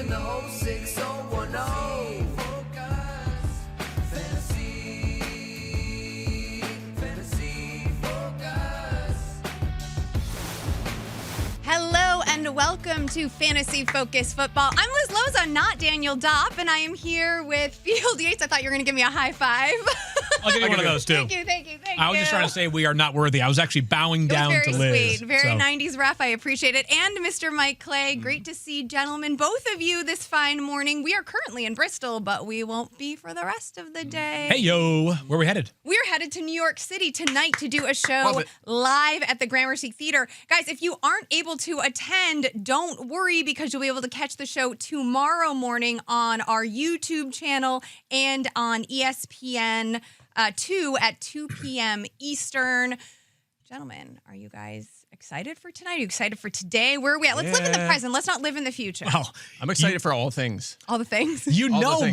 the whole 6010. Fantasy Focus. Hello and welcome to Fantasy Focus Football. I'm Liz Loza, not Daniel Dopp, and I am here with Field Yates. I thought you were going to give me a high five. I'll give you one of those, too. Thank you. I was just trying to say we are not worthy. I was actually bowing down to Liz. Very sweet. Very so. 90s ref. I appreciate it. And Mr. Mike Clay, great to see, gentlemen, both of you this fine morning. We are currently in Bristol, but we won't be for the rest of the day. Hey, yo. Where are we headed? We're headed to New York City tonight to do a show live at the Gramercy Theater. Guys, if you aren't able to attend, don't worry because you'll be able to catch the show tomorrow morning on our YouTube channel and on ESPN 2 at 2 p.m. Eastern. Gentlemen, are you guys excited for tonight? Are you excited for today? Where are we at? Let's live in the present. Let's not live in the future. Well, I'm excited for all things. All the things.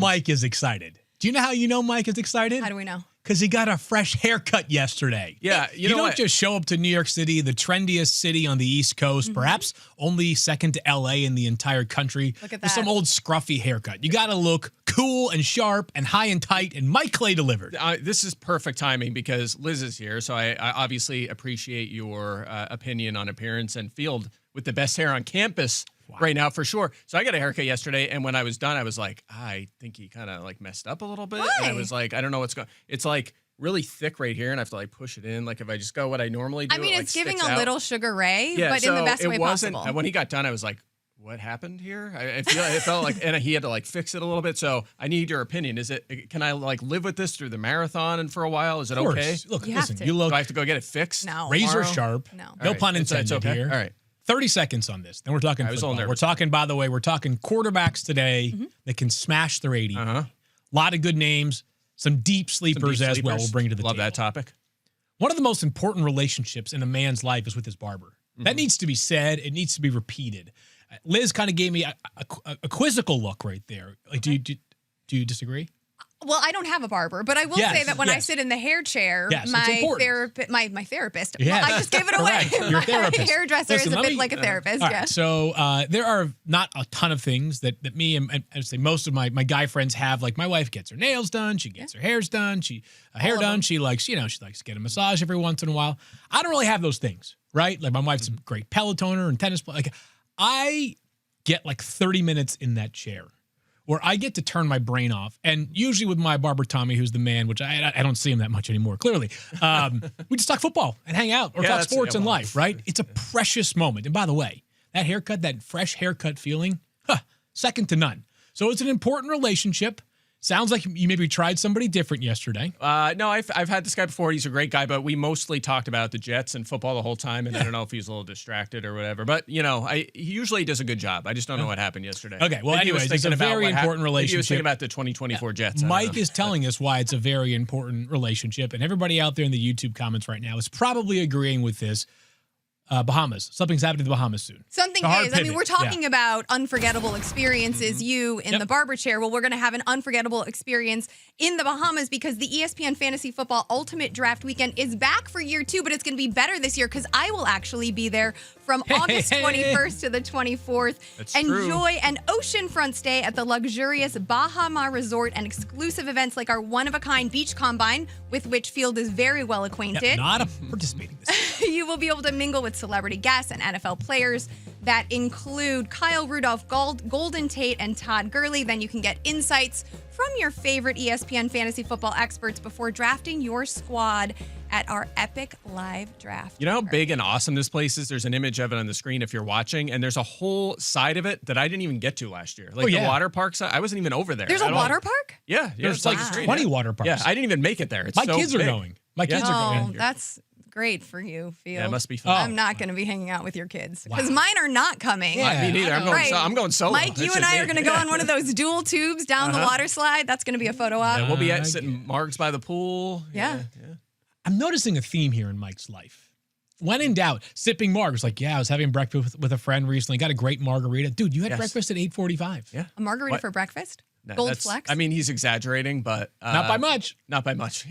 Mike is excited. Do you know how you know Mike is excited? How do we know? Because he got a fresh haircut yesterday. Yeah, you don't just show up to New York City, the trendiest city on the East Coast, perhaps only second to LA in the entire country. Look at with that. some old scruffy haircut. You got to look cool and sharp and high and tight, and Mike Clay delivered. This is perfect timing because Liz is here, so I obviously appreciate your opinion on appearance and Field with the best hair on campus right now for sure. So I got a haircut yesterday, and when I was done, I was like, I think he kind of like messed up a little bit. Why? And I was like, I don't know what's going. It's like really thick right here, and I have to like push it in. Like if I just go what I normally do, I mean, it, it's like, giving sticks a out. little Sugar Ray, Yeah, but in the best it way wasn't, possible. When he got done, I was like, what happened here? It felt like, and he had to like fix it a little bit. So I need your opinion. Can I like live with this through the marathon and for a while? Is it okay? Look, You have listen, to. you look Do I have to go get it fixed? No. razor tomorrow? sharp. No. No right. pun It's intended okay. here. All right. 30 seconds on this. Then we're talking I was a little football. nervous. We're talking, by the way, we're talking quarterbacks today that can smash their 80. A lot of good names, some deep sleepers as well. We'll bring it to the Love table. that topic. One of the most important relationships in a man's life is with his barber. That needs to be said. It needs to be repeated. Liz kind of gave me a quizzical look right there. Like, do you disagree? Well, I don't have a barber, but I will say that when I sit in the hair chair, my therapist, Yes. I just gave it away. Correct. Your therapist. My hairdresser Listen, is a let bit me- like a therapist, All yeah. right, so there are not a ton of things that me and I'd say most of my guy friends have. Like my wife gets her nails done, she gets her hairs done, hair done. She likes to get a massage every once in a while. I don't really have those things, right? Like my wife's a great Pelotoner and tennis player. Like I get like 30 minutes in that chair where I get to turn my brain off. And usually with my barber, Tommy, who's the man, which I don't see him that much anymore, clearly, we just talk football and hang out or talk sports and life, right? It's a precious moment. And by the way, that haircut, that fresh haircut feeling, second to none. So it's an important relationship. Sounds like you maybe tried somebody different yesterday. No, I've had this guy before. He's a great guy, but we mostly talked about the Jets and football the whole time. And I don't know if he's a little distracted or whatever. But he usually does a good job. I just don't know what happened yesterday. Okay, well, Maybe he was anyways, it's a thinking about very what important Maybe he was relationship. thinking about the 2024 Jets. I don't Mike know. is telling us why it's a very important relationship. And everybody out there in the YouTube comments right now is probably agreeing with this. Bahamas. Something's happening to the Bahamas soon. Something A hard is. I mean, pivot. we're talking about unforgettable experiences. You in the barber chair. Well, we're going to have an unforgettable experience in the Bahamas because the ESPN Fantasy Football Ultimate Draft Weekend is back for year 2, but it's going to be better this year because I will actually be there from August 21st to the 24th. That's Enjoy an oceanfront stay at the luxurious Bahama Resort and exclusive events like our one-of-a-kind beach combine, with which Field is very well acquainted. Not a participating this. You will be able to mingle with celebrity guests and NFL players that include Kyle Rudolph, Golden Tate, and Todd Gurley. Then you can get insights from your favorite ESPN fantasy football experts before drafting your squad at our epic live draft. You know how big and awesome this place is? There's an image of it on the screen if you're watching, and there's a whole side of it that I didn't even get to last year. Like the water park side, I wasn't even over there. There's a water park? Yeah. There's it's like the screen, 20 water parks. Yeah, I didn't even make it there. It's My so kids are big. going. My kids are Oh, going. that's great for you, Field. Yeah, it must be fun. I'm not going to be hanging out with your kids because mine are not coming. Yeah. Me neither. I'm going solo. Mike, It's you and just I are me. going to go on one of those dual tubes down the water slide. That's going to be a photo op. Yeah, we'll be I sitting Margs by the pool. Yeah. I'm noticing a theme here in Mike's life. When in doubt, sipping margs. Like, I was having breakfast with a friend recently. Got a great margarita. Dude, you had breakfast at 8:45. Yeah. A margarita What? for breakfast? No, Gold Flex? I mean, he's exaggerating, but Not by much. Not by much.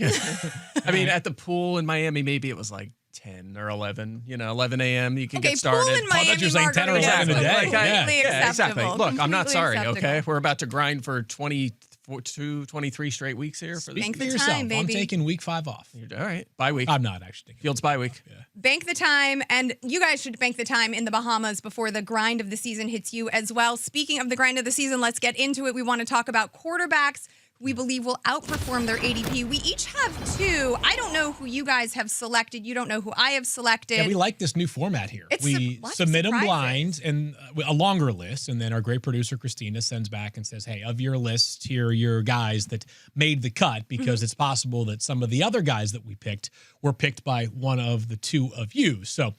I mean, at the pool in Miami, maybe it was like 10 or 11, 11 a.m. You can Okay, get started. pool in Miami you're saying 10 or margarita 11 a is day. completely Yeah, acceptable. exactly. Look, I'm not Completely sorry, acceptable. okay? We're about to grind for 22, 23 straight weeks here. For Bank For the yourself. time, baby. I'm taking week 5 off. All right, bye week. I'm not actually taking Fields bye week. Bank the time, and you guys should bank the time in the Bahamas before the grind of the season hits you as well. Speaking of the grind of the season, let's get into it. We want to talk about quarterbacks we believe will outperform their ADP. We each have 2. I don't know who you guys have selected. You don't know who I have selected. Yeah, we like this new format here. It's we lots of submit them surprises. blind and a longer list, and then our great producer Christina sends back and says, "Hey, of your list, here are your guys that made the cut because it's possible that some of the other guys that we picked were picked by one of the 2 of you." So, we're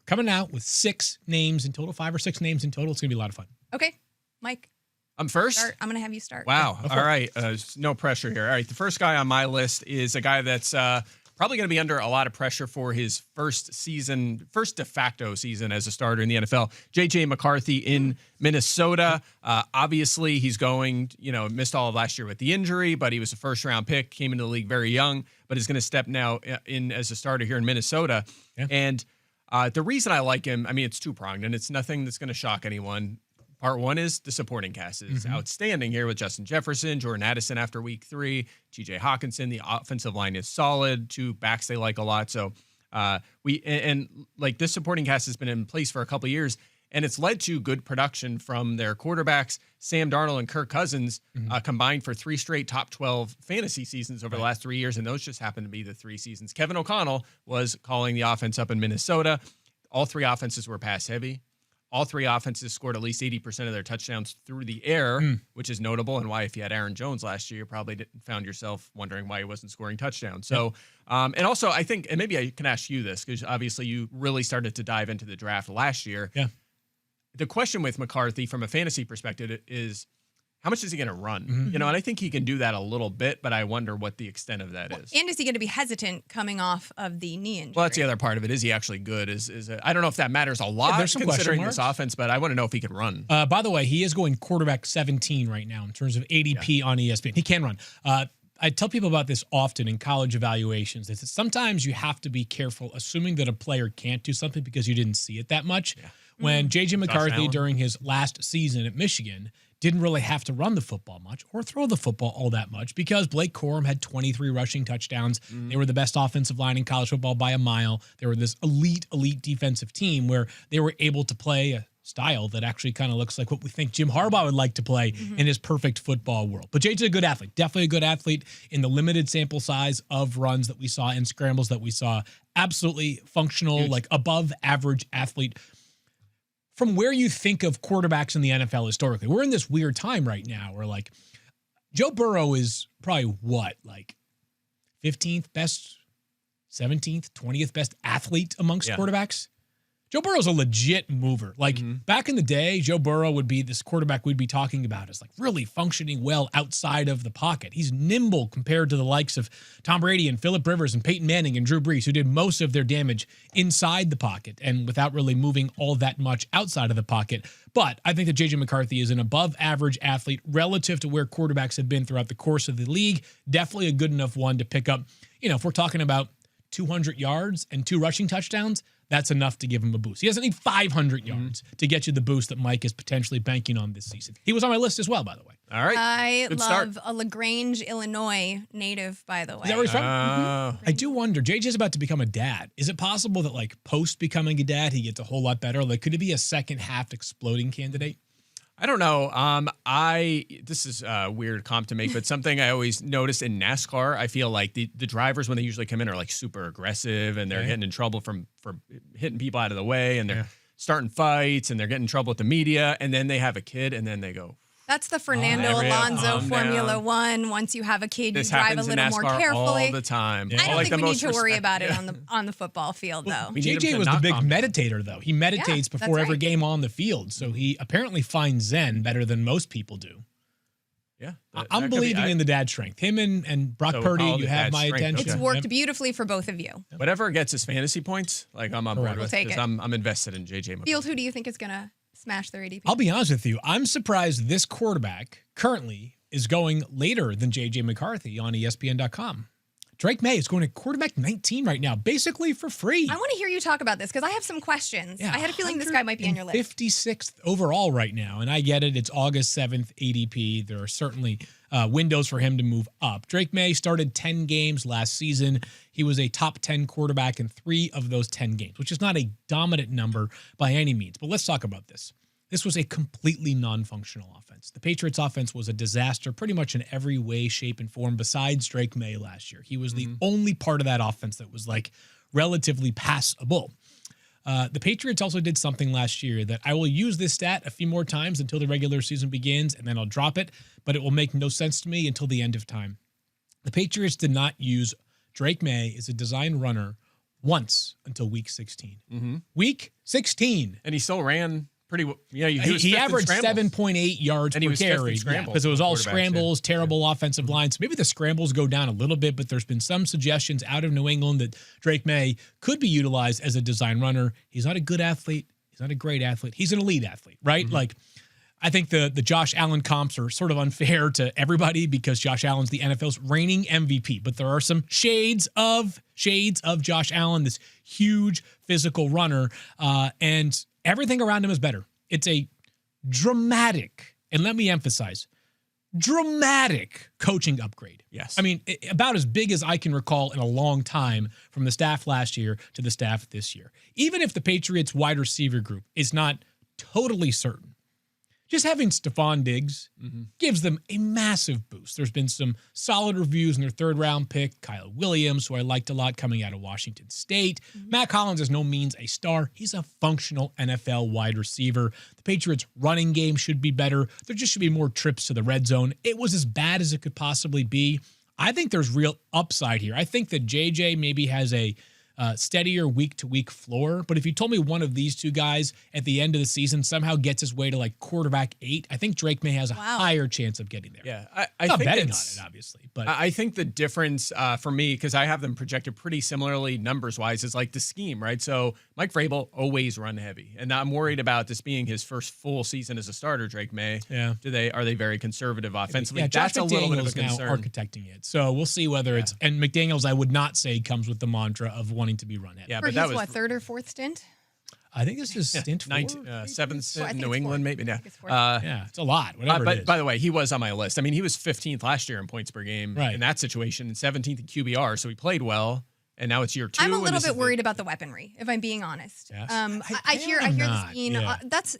coming out with 6 names in total, 5 or 6 names in total. It's gonna be a lot of fun. Okay, Mike, I'm first. start. I'm going to have you start. Wow. All right. No pressure here. All right. The first guy on my list is a guy that's probably going to be under a lot of pressure for his first de facto season as a starter in the NFL. J.J. McCarthy in Minnesota. Obviously, he's missed all of last year with the injury, but he was a first-round pick, came into the league very young, but is going to step now in as a starter here in Minnesota. Yeah. And the reason I like him, I mean, it's two-pronged, and it's nothing that's going to shock anyone. Part one is the supporting cast is outstanding here with Justin Jefferson, Jordan Addison after week 3, TJ Hawkinson. The offensive line is solid. 2 backs they like a lot. So this supporting cast has been in place for a couple of years, and it's led to good production from their quarterbacks. Sam Darnold and Kirk Cousins combined for 3 straight top 12 fantasy seasons over the last 3 years, and those just happen to be the 3 seasons. Kevin O'Connell was calling the offense up in Minnesota. All 3 offenses were pass heavy. All 3 offenses scored at least 80% of their touchdowns through the air, which is notable, and why if you had Aaron Jones last year, you probably found yourself wondering why he wasn't scoring touchdowns. So, and also I think, and maybe I can ask you this, because obviously you really started to dive into the draft last year. Yeah. The question with McCarthy from a fantasy perspective is, how much is he going to run? And I think he can do that a little bit, but I wonder what the extent of that is. And is he going to be hesitant coming off of the knee injury? Well, that's the other part of it. Is he actually good? I don't know if that matters a lot there's some considering question this marks. offense, but I want to know if he can run. By the way, he is going quarterback 17 right now in terms of ADP on ESPN. He can run. I tell people about this often in college evaluations. Is that sometimes you have to be careful assuming that a player can't do something because you didn't see it that much. Yeah. When J.J. McCarthy, Allen. during his last season at Michigan, didn't really have to run the football much or throw the football all that much because Blake Corum had 23 rushing touchdowns. They were the best offensive line in college football by a mile. They were this elite defensive team where they were able to play a style that actually kind of looks like what we think Jim Harbaugh would like to play in his perfect football world. But JJ's a good athlete, definitely a good athlete in the limited sample size of runs that we saw and scrambles that we saw. Absolutely functional, like above average athlete. From where you think of quarterbacks in the NFL historically, we're in this weird time right now where like Joe Burrow is probably what, like 15th best, 17th, 20th best athlete amongst quarterbacks. Joe Burrow's a legit mover. Like back in the day, Joe Burrow would be this quarterback we'd be talking about as like really functioning well outside of the pocket. He's nimble compared to the likes of Tom Brady and Phillip Rivers and Peyton Manning and Drew Brees, who did most of their damage inside the pocket and without really moving all that much outside of the pocket. But I think that J.J. McCarthy is an above average athlete relative to where quarterbacks have been throughout the course of the league. Definitely a good enough one to pick up. You know, if we're talking about 200 yards and 2 rushing touchdowns, that's enough to give him a boost. He doesn't need 500 yards to get you the boost that Mike is potentially banking on this season. He was on my list as well, by the way. All right. I Good love start. a LaGrange, Illinois native, by the way. Is that where he's from? Oh. I do wonder, JJ's about to become a dad. Is it possible that like post becoming a dad, he gets a whole lot better? Like could it be a second half exploding candidate? I don't know. This is a weird comp to make, but something I always notice in NASCAR, I feel like the drivers when they usually come in are like super aggressive and they're getting in trouble for hitting people out of the way and they're starting fights and they're getting in trouble with the media and then they have a kid and then they go. That's the Fernando Alonso Formula One. Once you have a kid, This you drive a happens in little more NASCAR carefully. all the time. I don't Like think the we need most to worry respect- about it on the football field, though. We need him JJ to was the not big comment. meditator, though. He meditates that's before every right. game on the field, so he apparently finds Zen better than most people do. Yeah, I'm believing in the dad strength. Him and Brock So Purdy, call you it have dad my strength. attention. It's Okay. worked Yep. beautifully for both of you. Whatever gets his fantasy points, like I'm on board Correct. with Take because it. I'm invested in JJ McCarthy. Field, who do you think is going to smash their ADP? I'll be honest with you. I'm surprised this quarterback currently is going later than JJ McCarthy on ESPN.com. Drake Maye is going to quarterback 19 right now, basically for free. I want to hear you talk about this because I have some questions. Yeah, I had a feeling this guy might be on your list. 56th overall right now, and I get it. It's August 7th ADP. There are certainly windows for him to move up. Drake Maye started 10 games last season. He was a top 10 quarterback in 3 of those 10 games, which is not a dominant number by any means. But let's talk about this. This was a completely non-functional offense. The Patriots offense was a disaster pretty much in every way, shape, and form besides Drake Maye last year. He was the only part of that offense that was like relatively passable. The Patriots also did something last year that I will use this stat a few more times until the regular season begins, and then I'll drop it, but it will make no sense to me until the end of time. The Patriots did not use Drake Maye as a design runner once until week 16. Week 16. And he still ran pretty well. Yeah, he averaged 7.8 yards per carry because it was all scrambles, terrible offensive lines. Maybe the scrambles go down a little bit, but there's been some suggestions out of New England that Drake Maye could be utilized as a design runner. He's not a good athlete. He's not a great athlete. He's an elite athlete, right? Like, I think the Josh Allen comps are sort of unfair to everybody because Josh Allen's the NFL's reigning MVP, but there are some shades of Josh Allen, this huge physical runner, and everything around him is better. It's a dramatic, and let me emphasize, dramatic coaching upgrade. Yes. I mean, about as big as I can recall in a long time from the staff last year to the staff this year. Even if the Patriots wide receiver group is not totally certain, just having Stephon Diggs gives them a massive boost. There's been some solid reviews in their third-round pick, Kyle Williams, who I liked a lot coming out of Washington State. Matt Collins is no means a star. He's a functional NFL wide receiver. The Patriots' running game should be better. There just should be more trips to the red zone. It was as bad as it could possibly be. I think there's real upside here. I think that JJ maybe has a steadier week-to-week floor. But if you told me one of these two guys at the end of the season somehow gets his way to like quarterback 8, I think Drake Maye has a higher chance of getting there. Yeah, I'm not betting on it, obviously. But I think the difference for me, because I have them projected pretty similarly numbers-wise, is like the scheme, right? So Mike Vrabel always run heavy, and I'm worried about this being his first full season as a starter. Drake Maye, are they very conservative offensively? Yeah, that's a little bit of a concern. Now architecting it, so we'll see whether it's. And McDaniels, I would not say comes with the mantra of wanting to be run heavy. Yeah, For but his, that was third or fourth stint? I think this is stint 7th stint in New it's England, fourth. maybe. Yeah, yeah, it's a lot. Whatever it is. By the way, he was on my list. I mean, he was 15th last year in points per game in that situation, and 17th in QBR, so he played well. And now it's year 2. I'm a little bit worried about the weaponry, if I'm being honest. Yes. I hear this being that's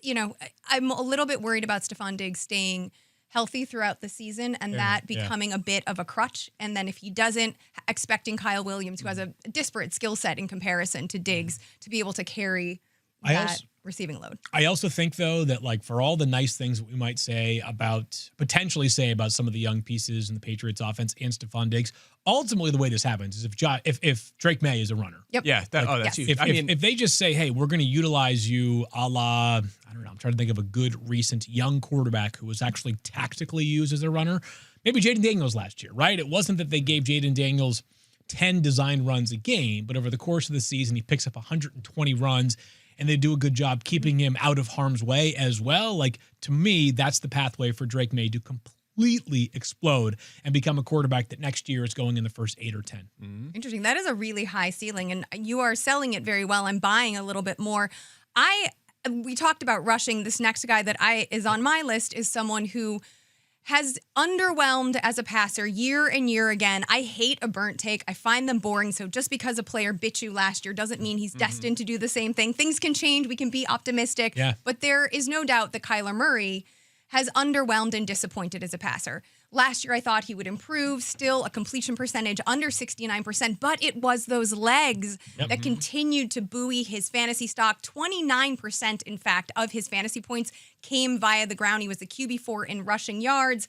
I'm a little bit worried about Stephon Diggs staying healthy throughout the season and that becoming a bit of a crutch. And then if he doesn't, expecting Kyle Williams, who has a disparate skill set in comparison to Diggs, to be able to carry that receiving load. I also think, though, that like for all the nice things that we might potentially say about some of the young pieces in the Patriots offense and Stephon Diggs, ultimately the way this happens is if Drake Maye is a runner. Yep. Yeah. That's huge. If they just say, hey, we're going to utilize you a la, I don't know, I'm trying to think of a good recent young quarterback who was actually tactically used as a runner. Maybe Jaden Daniels last year, right? It wasn't that they gave Jaden Daniels 10 design runs a game, but over the course of the season, he picks up 120 runs. And they do a good job keeping him out of harm's way as well. Like, to me, that's the pathway for Drake Maye to completely explode and become a quarterback that next year is going in the first 8 or 10. Interesting. That is a really high ceiling, and you are selling it very well. I'm buying a little bit more. We talked about rushing. This next guy that is on my list is someone who has underwhelmed as a passer year and year again. I hate a burnt take. I find them boring. So just because a player bit you last year doesn't mean he's destined to do the same thing. Things can change. We can be optimistic. Yeah. But there is no doubt that Kyler Murray has underwhelmed and disappointed as a passer. Last year, I thought he would improve, still a completion percentage under 69%, but it was those legs that continued to buoy his fantasy stock. 29%, in fact, of his fantasy points came via the ground. He was the QB4 in rushing yards.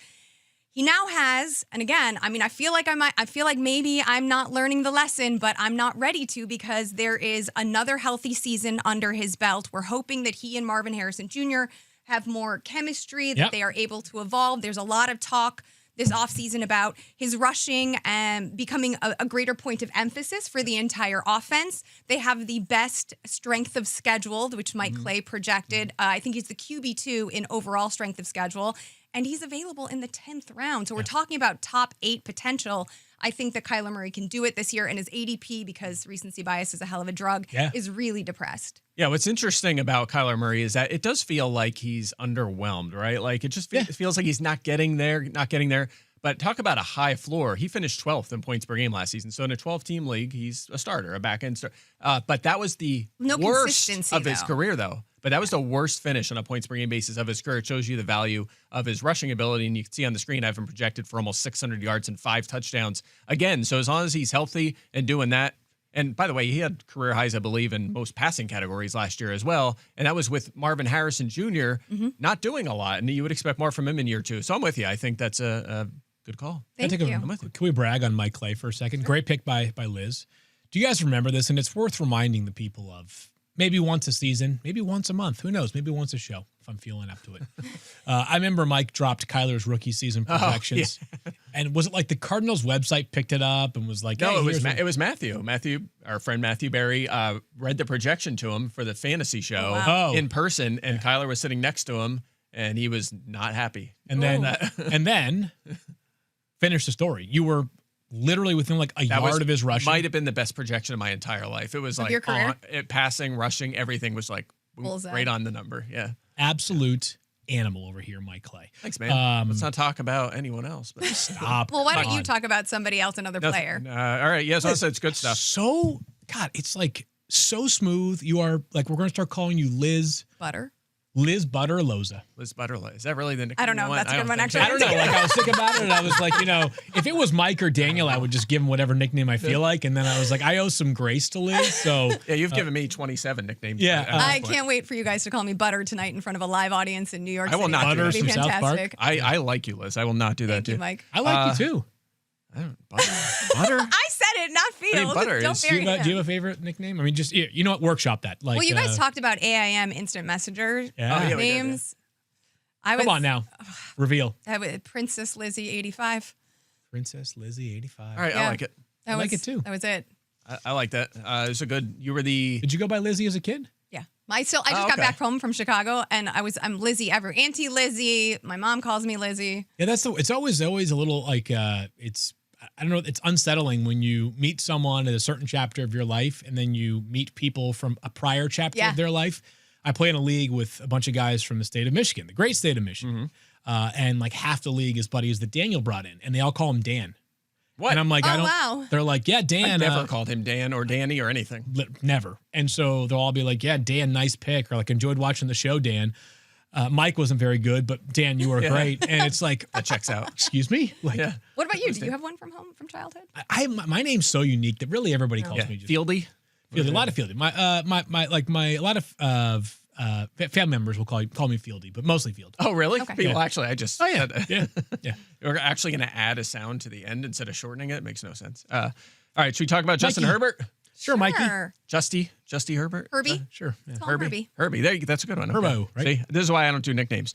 He now has, and again, I mean, I feel like maybe I'm not learning the lesson, but I'm not ready to because there is another healthy season under his belt. We're hoping that he and Marvin Harrison Jr. have more chemistry, that they are able to evolve. There's a lot of talk this offseason about his rushing and becoming a greater point of emphasis for the entire offense. They have the best strength of schedule, which Mike Clay projected. I think he's the QB2 in overall strength of schedule. and he's available in the 10th round. So we're talking about top 8 potential. I think that Kyler Murray can do it this year, and his ADP, because recency bias is a hell of a drug, is really depressed. Yeah, what's interesting about Kyler Murray is that it does feel like he's underwhelmed, right? Like it just feels like he's not getting there. But talk about a high floor. He finished 12th in points per game last season. So in a 12-team league, he's a starter, a back-end starter. But that was the worst of his career, though. But that was the worst finish on a points per game basis of his career. It shows you the value of his rushing ability. And you can see on the screen, I have him projected for almost 600 yards and 5 touchdowns. Again, so as long as he's healthy and doing that, and by the way, he had career highs, I believe, in most passing categories last year as well. And that was with Marvin Harrison Jr. Not doing a lot. And you would expect more from him in year 2. So I'm with you. I think that's a good call. Thank you. Can we brag on Mike Clay for a second? Sure. Great pick by Liz. Do you guys remember this? And it's worth reminding the people of maybe once a season, maybe once a month. Who knows? Maybe once a show if I'm feeling up to it. I remember Mike dropped Kyler's rookie season projections. And was it like the Cardinals website picked it up and was like, no, hey, it was Matthew. Matthew, our friend Matthew Berry, read the projection to him for the fantasy show in person. And Kyler was sitting next to him and he was not happy. And then finish the story. You were literally within like a yard of his rushing. Might have been the best projection of my entire life. It was like passing, rushing, everything was like right on the number. Yeah. Absolute animal over here, Mike Clay. Thanks, man. Let's not talk about anyone else. But stop. Well, why don't you talk about somebody else, another player? All right. Yes, also it's good stuff. So, God, it's like so smooth. You are like, we're going to start calling you Liz Butter. Liz Butter Loza. Liz Butter Loza. Is that really the nickname? I don't know. That's a good one, actually. I don't know. Like, I was thinking about it, and I was like, if it was Mike or Daniel, I would just give him whatever nickname I feel like. And then I was like, I owe some grace to Liz. So yeah, you've given me 27 nicknames. Yeah, I can't wait for you guys to call me Butter tonight in front of a live audience in New York City. I will not Butter do that. from South Park. I like you, Liz. I will not do that Thank to you, Mike. I like you too. Butter. I said it, not Field. I mean, Butter Don't is- bury Do you him. have a favorite nickname? I mean, just you know what? Workshop that. Like, Well, you guys talked about AIM Instant Messenger Yeah. Oh, yeah, we did, names. Come on now, reveal. Princess Lizzie 85. Princess Lizzie 85. All right, I like it. I like it too. That was it. I like that. It was a good. You were the. Did you go by Lizzie as a kid? Yeah. I just got back home from Chicago, and I'm Lizzie ever. Auntie Lizzie. My mom calls me Lizzie. Yeah, it's always a little like it's. I don't know. It's unsettling when you meet someone at a certain chapter of your life, and then you meet people from a prior chapter of their life. I play in a league with a bunch of guys from the state of Michigan, the great state of Michigan, and like half the league is buddies that Daniel brought in, and they all call him Dan. What? And I'm like, I don't. Wow. They're like, yeah, Dan. I never called him Dan or Danny or anything. Never. And so they'll all be like, yeah, Dan, nice pick, or like enjoyed watching the show, Dan. Mike wasn't very good, but Dan, you were great. And it's like That checks out. excuse me. Like, What about you? Do you have one from childhood? my name's so unique that really everybody calls me just Fieldy. Fieldy. A lot of Fieldy. A lot of family members will call me Fieldy, but mostly Field. Oh, really? Okay. People actually, I just. Oh yeah, yeah. We're actually going to add a sound to the end instead of shortening it. It makes no sense. All right, should we talk about Justin Herbert? Sure, Mikey. Justy Herbert? Herbie? Sure. Yeah. Call him Herbie. Herbie. There, that's a good one. Okay. Herbo, right? See, this is why I don't do nicknames.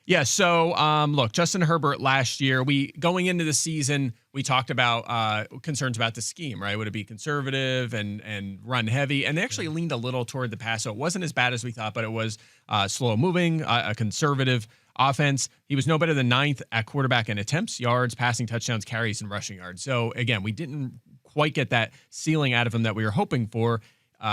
Yeah, so look, Justin Herbert last year, going into the season, we talked about concerns about the scheme, right? Would it be conservative and run heavy? And they actually leaned a little toward the pass, so it wasn't as bad as we thought, but it was slow moving, a conservative offense. He was no better than 9th at quarterback in attempts, yards, passing touchdowns, carries, and rushing yards. So again, we didn't quite get that ceiling out of him that we were hoping for.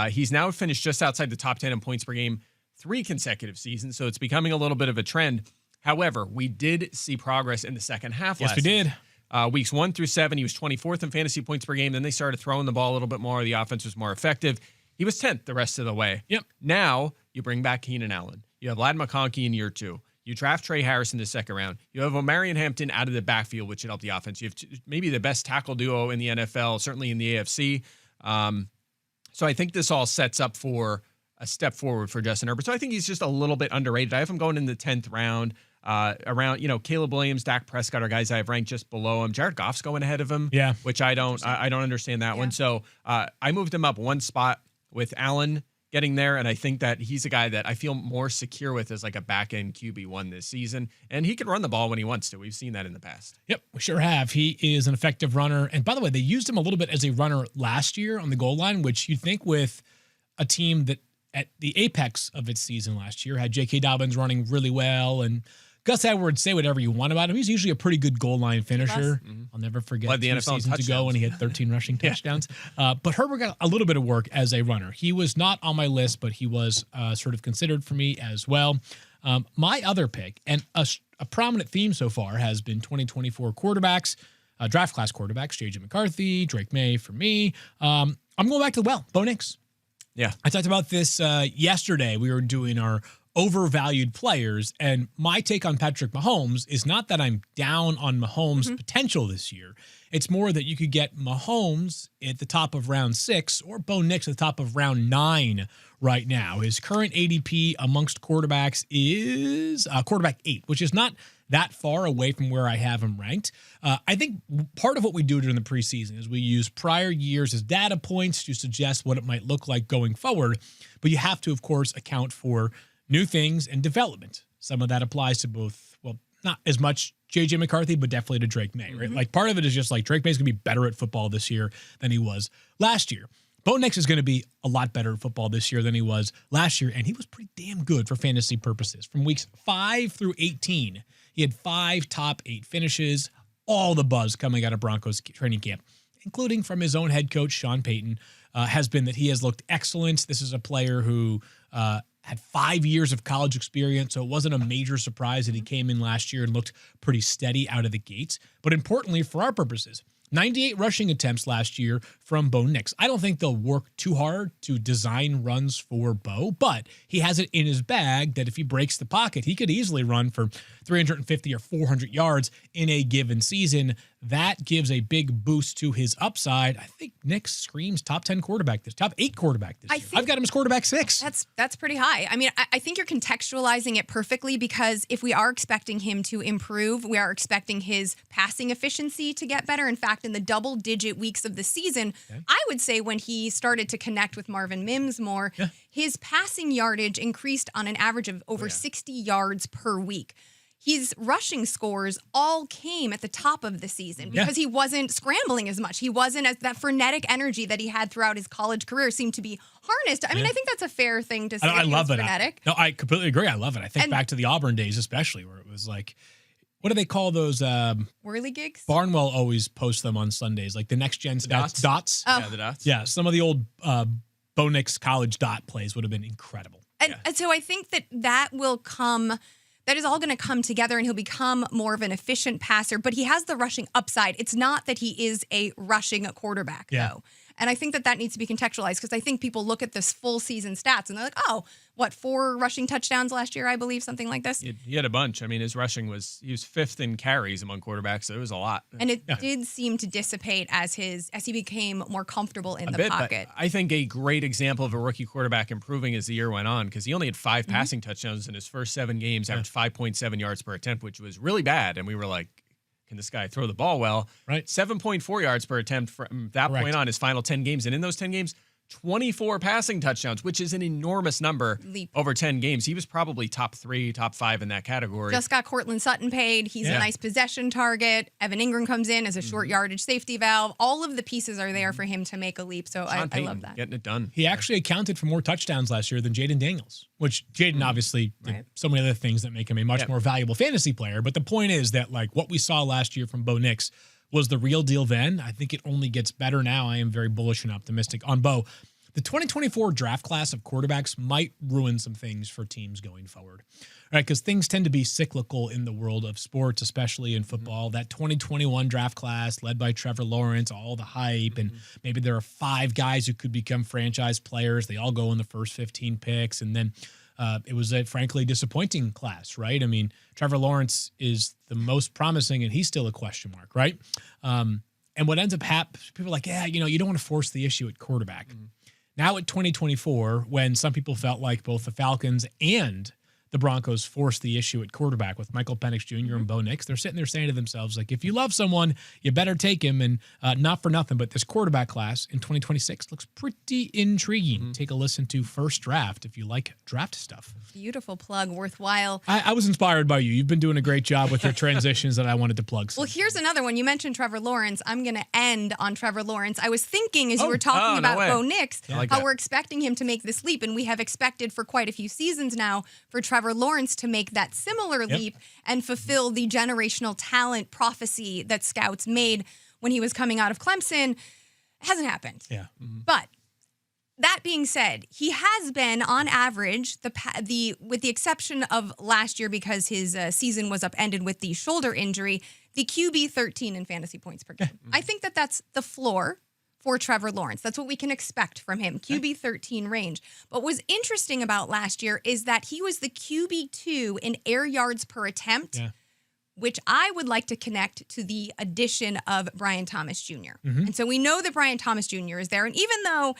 He's now finished just outside the top 10 in points per game 3 consecutive seasons, so it's becoming a little bit of a trend. However, we did see progress in the second half last season. Yes, we did. Weeks 1 through 7, he was 24th in fantasy points per game. Then they started throwing the ball a little bit more. The offense was more effective. He was 10th the rest of the way. Yep. Now, you bring back Keenan Allen. You have Ladd McConkey in year 2. You draft Trey Harris in the second round. You have Omarion Hampton out of the backfield, which should help the offense. You have maybe the best tackle duo in the NFL, certainly in the AFC. So I think this all sets up for a step forward for Justin Herbert. So I think he's just a little bit underrated. I have him going in the 10th round. Around, Caleb Williams, Dak Prescott are guys I have ranked just below him. Jared Goff's going ahead of him, which I don't understand that one. So I moved him up one spot with Allen getting there, and I think that he's a guy that I feel more secure with as like a back-end QB1 this season, and he can run the ball when he wants to. We've seen that in the past. Yep, we sure have. He is an effective runner, and by the way, they used him a little bit as a runner last year on the goal line, which you'd think with a team that at the apex of its season last year had J.K. Dobbins running really well and Gus Edwards, say whatever you want about him. He's usually a pretty good goal line finisher. I'll never forget Led the 2 NFL in seasons ago when he had 13 rushing touchdowns. But Herbert got a little bit of work as a runner. He was not on my list, but he was sort of considered for me as well. My other pick, and a prominent theme so far, has been 2024 quarterbacks, draft class quarterbacks, J.J. McCarthy, Drake Maye for me. I'm going back to the well, Bo Nix. Yeah. I talked about this yesterday. We were doing our overvalued players, and my take on Patrick Mahomes is not that I'm down on Mahomes' potential this year. It's more that you could get Mahomes at the top of round 6 or Bo Nix at the top of round 9 right now. His current ADP amongst quarterbacks is quarterback 8, which is not that far away from where I have him ranked. I think part of what we do during the preseason is we use prior years as data points to suggest what it might look like going forward, but you have to, of course, account for new things and development. Some of that applies to both, well, not as much J.J. McCarthy, but definitely to Drake Maye, right? Like part of it is just like Drake May's going to be better at football this year than he was last year. Bo Nix is going to be a lot better at football this year than he was last year, and he was pretty damn good for fantasy purposes. From weeks 5 through 18, he had 5 top 8 finishes, all the buzz coming out of Broncos training camp, including from his own head coach, Sean Payton, has been that he has looked excellent. This is a player who had 5 years of college experience, so it wasn't a major surprise that he came in last year and looked pretty steady out of the gates. But importantly, for our purposes, 98 rushing attempts last year from Bo Nix. I don't think they'll work too hard to design runs for Bo, but he has it in his bag that if he breaks the pocket, he could easily run for 350 or 400 yards in a given season. That gives a big boost to his upside. I think Nix screams top 10 quarterback top 8 quarterback this year. I've got him as quarterback 6. That's pretty high. I mean, I think you're contextualizing it perfectly because if we are expecting him to improve, we are expecting his passing efficiency to get better. In fact, in the double-digit weeks of the season, I would say when he started to connect with Marvin Mims more, his passing yardage increased on an average of over 60 yards per week. His rushing scores all came at the top of the season because he wasn't scrambling as much. He wasn't as that frenetic energy that he had throughout his college career seemed to be harnessed. I mean, I think that's a fair thing to say. I love it. Frenetic. No, I completely agree. I love it. I think back to the Auburn days, especially where it was like, what do they call those? Whirly gigs? Barnwell always posts them on Sundays, like the next gen stats. Dots. Yeah, the dots. Yeah, some of the old Bo Nix college dot plays would have been incredible. And so I think that will come. That is all going to come together and he'll become more of an efficient passer, but he has the rushing upside. It's not that he is a rushing quarterback, though. And I think that needs to be contextualized because I think people look at this full season stats and they're like, oh, 4 rushing touchdowns last year, I believe, something like this. He had a bunch. I mean, his rushing he was 5th in carries among quarterbacks, so it was a lot. And it did seem to dissipate as he became more comfortable in the pocket. I think a great example of a rookie quarterback improving as the year went on because he only had 5 passing touchdowns in his first 7 games, averaged 5.7 yards per attempt, which was really bad. And we were like, can this guy throw the ball well? Right. 7.4 yards per attempt from that point on his final 10 games. And in those 10 games, 24 passing touchdowns, which is an enormous number over 10 games. He was probably top 3, top 5 in that category. Just got Cortland Sutton paid. He's a nice possession target. Evan Ingram comes in as a short yardage safety valve. All of the pieces are there for him to make a leap. So I love that. Getting it done. He actually accounted for more touchdowns last year than Jaden Daniels, which Jaden obviously did so many other things that make him a much more valuable fantasy player. But the point is that like what we saw last year from Bo Nix was the real deal then. I think it only gets better now. I am very bullish and optimistic on Bo. The 2024 draft class of quarterbacks might ruin some things for teams going forward, right? Because things tend to be cyclical in the world of sports, especially in football. That 2021 draft class led by Trevor Lawrence, all the hype, and maybe there are 5 guys who could become franchise players. They all go in the first 15 picks, and then it was a frankly disappointing class, right? I mean, Trevor Lawrence is the most promising, and he's still a question mark, right? And what ends up happening, people are like, you don't want to force the issue at quarterback. Now at 2024, when some people felt like both the Falcons and the Broncos forced the issue at quarterback with Michael Penix Jr. and Bo Nix, they're sitting there saying to themselves, like, if you love someone, you better take him. And not for nothing, but this quarterback class in 2026 looks pretty intriguing. Take a listen to First Draft if you like draft stuff. Beautiful plug, worthwhile. I was inspired by you. You've been doing a great job with your transitions that I wanted to plug. Well, here's another one. You mentioned Trevor Lawrence. I'm going to end on Trevor Lawrence. I was thinking as you were talking about Bo Nix, how we're expecting him to make this leap. And we have expected for quite a few seasons now for Trevor Trevor Lawrence to make that similar leap and fulfill the generational talent prophecy that scouts made when he was coming out of Clemson. It hasn't happened. Yeah. But that being said, he has been on average with the exception of last year because his season was upended with the shoulder injury, the QB 13 in fantasy points per game. I think that's the floor for Trevor Lawrence. That's what we can expect from him, QB 13 range. But what was interesting about last year is that he was the QB 2 in air yards per attempt, which I would like to connect to the addition of Brian Thomas Jr. And so we know that Brian Thomas Jr. is there. And even though,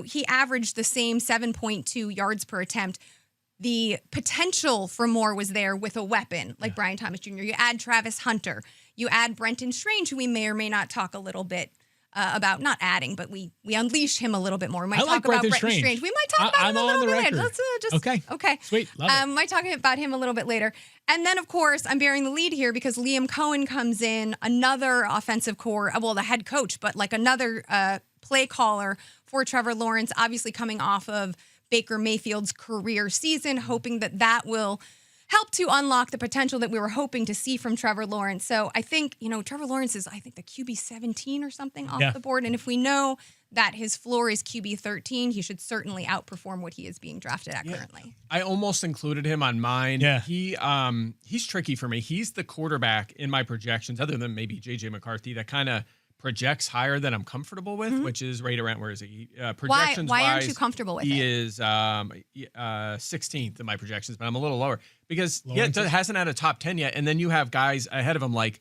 he averaged the same 7.2 yards per attempt, the potential for more was there with a weapon like Brian Thomas Jr. You add Travis Hunter, you add Brenton Strange, who we may or may not talk a little bit about, not adding, but we unleash him a little bit more. We might talk about Brenton Strange. We might talk about him a little bit later. Let's okay. Sweet. Love it. Might talk about him a little bit later. And then, of course, I'm bearing the lead here because Liam Cohen comes in, another offensive the head coach, but like another play caller for Trevor Lawrence, obviously coming off of Baker Mayfield's career season, hoping that will help to unlock the potential that we were hoping to see from Trevor Lawrence. So I think, Trevor Lawrence is, the QB 17 or something off the board. And if we know that his floor is QB 13, he should certainly outperform what he is being drafted at currently. I almost included him on mine. Yeah. He's tricky for me. He's the quarterback in my projections, other than maybe J.J. McCarthy, that kind of projects higher than I'm comfortable with, which is right around, where is he? Projections why aren't wise, you comfortable with he it? is 16th in my projections, but I'm a little lower because hasn't had a top 10 yet. And then you have guys ahead of him like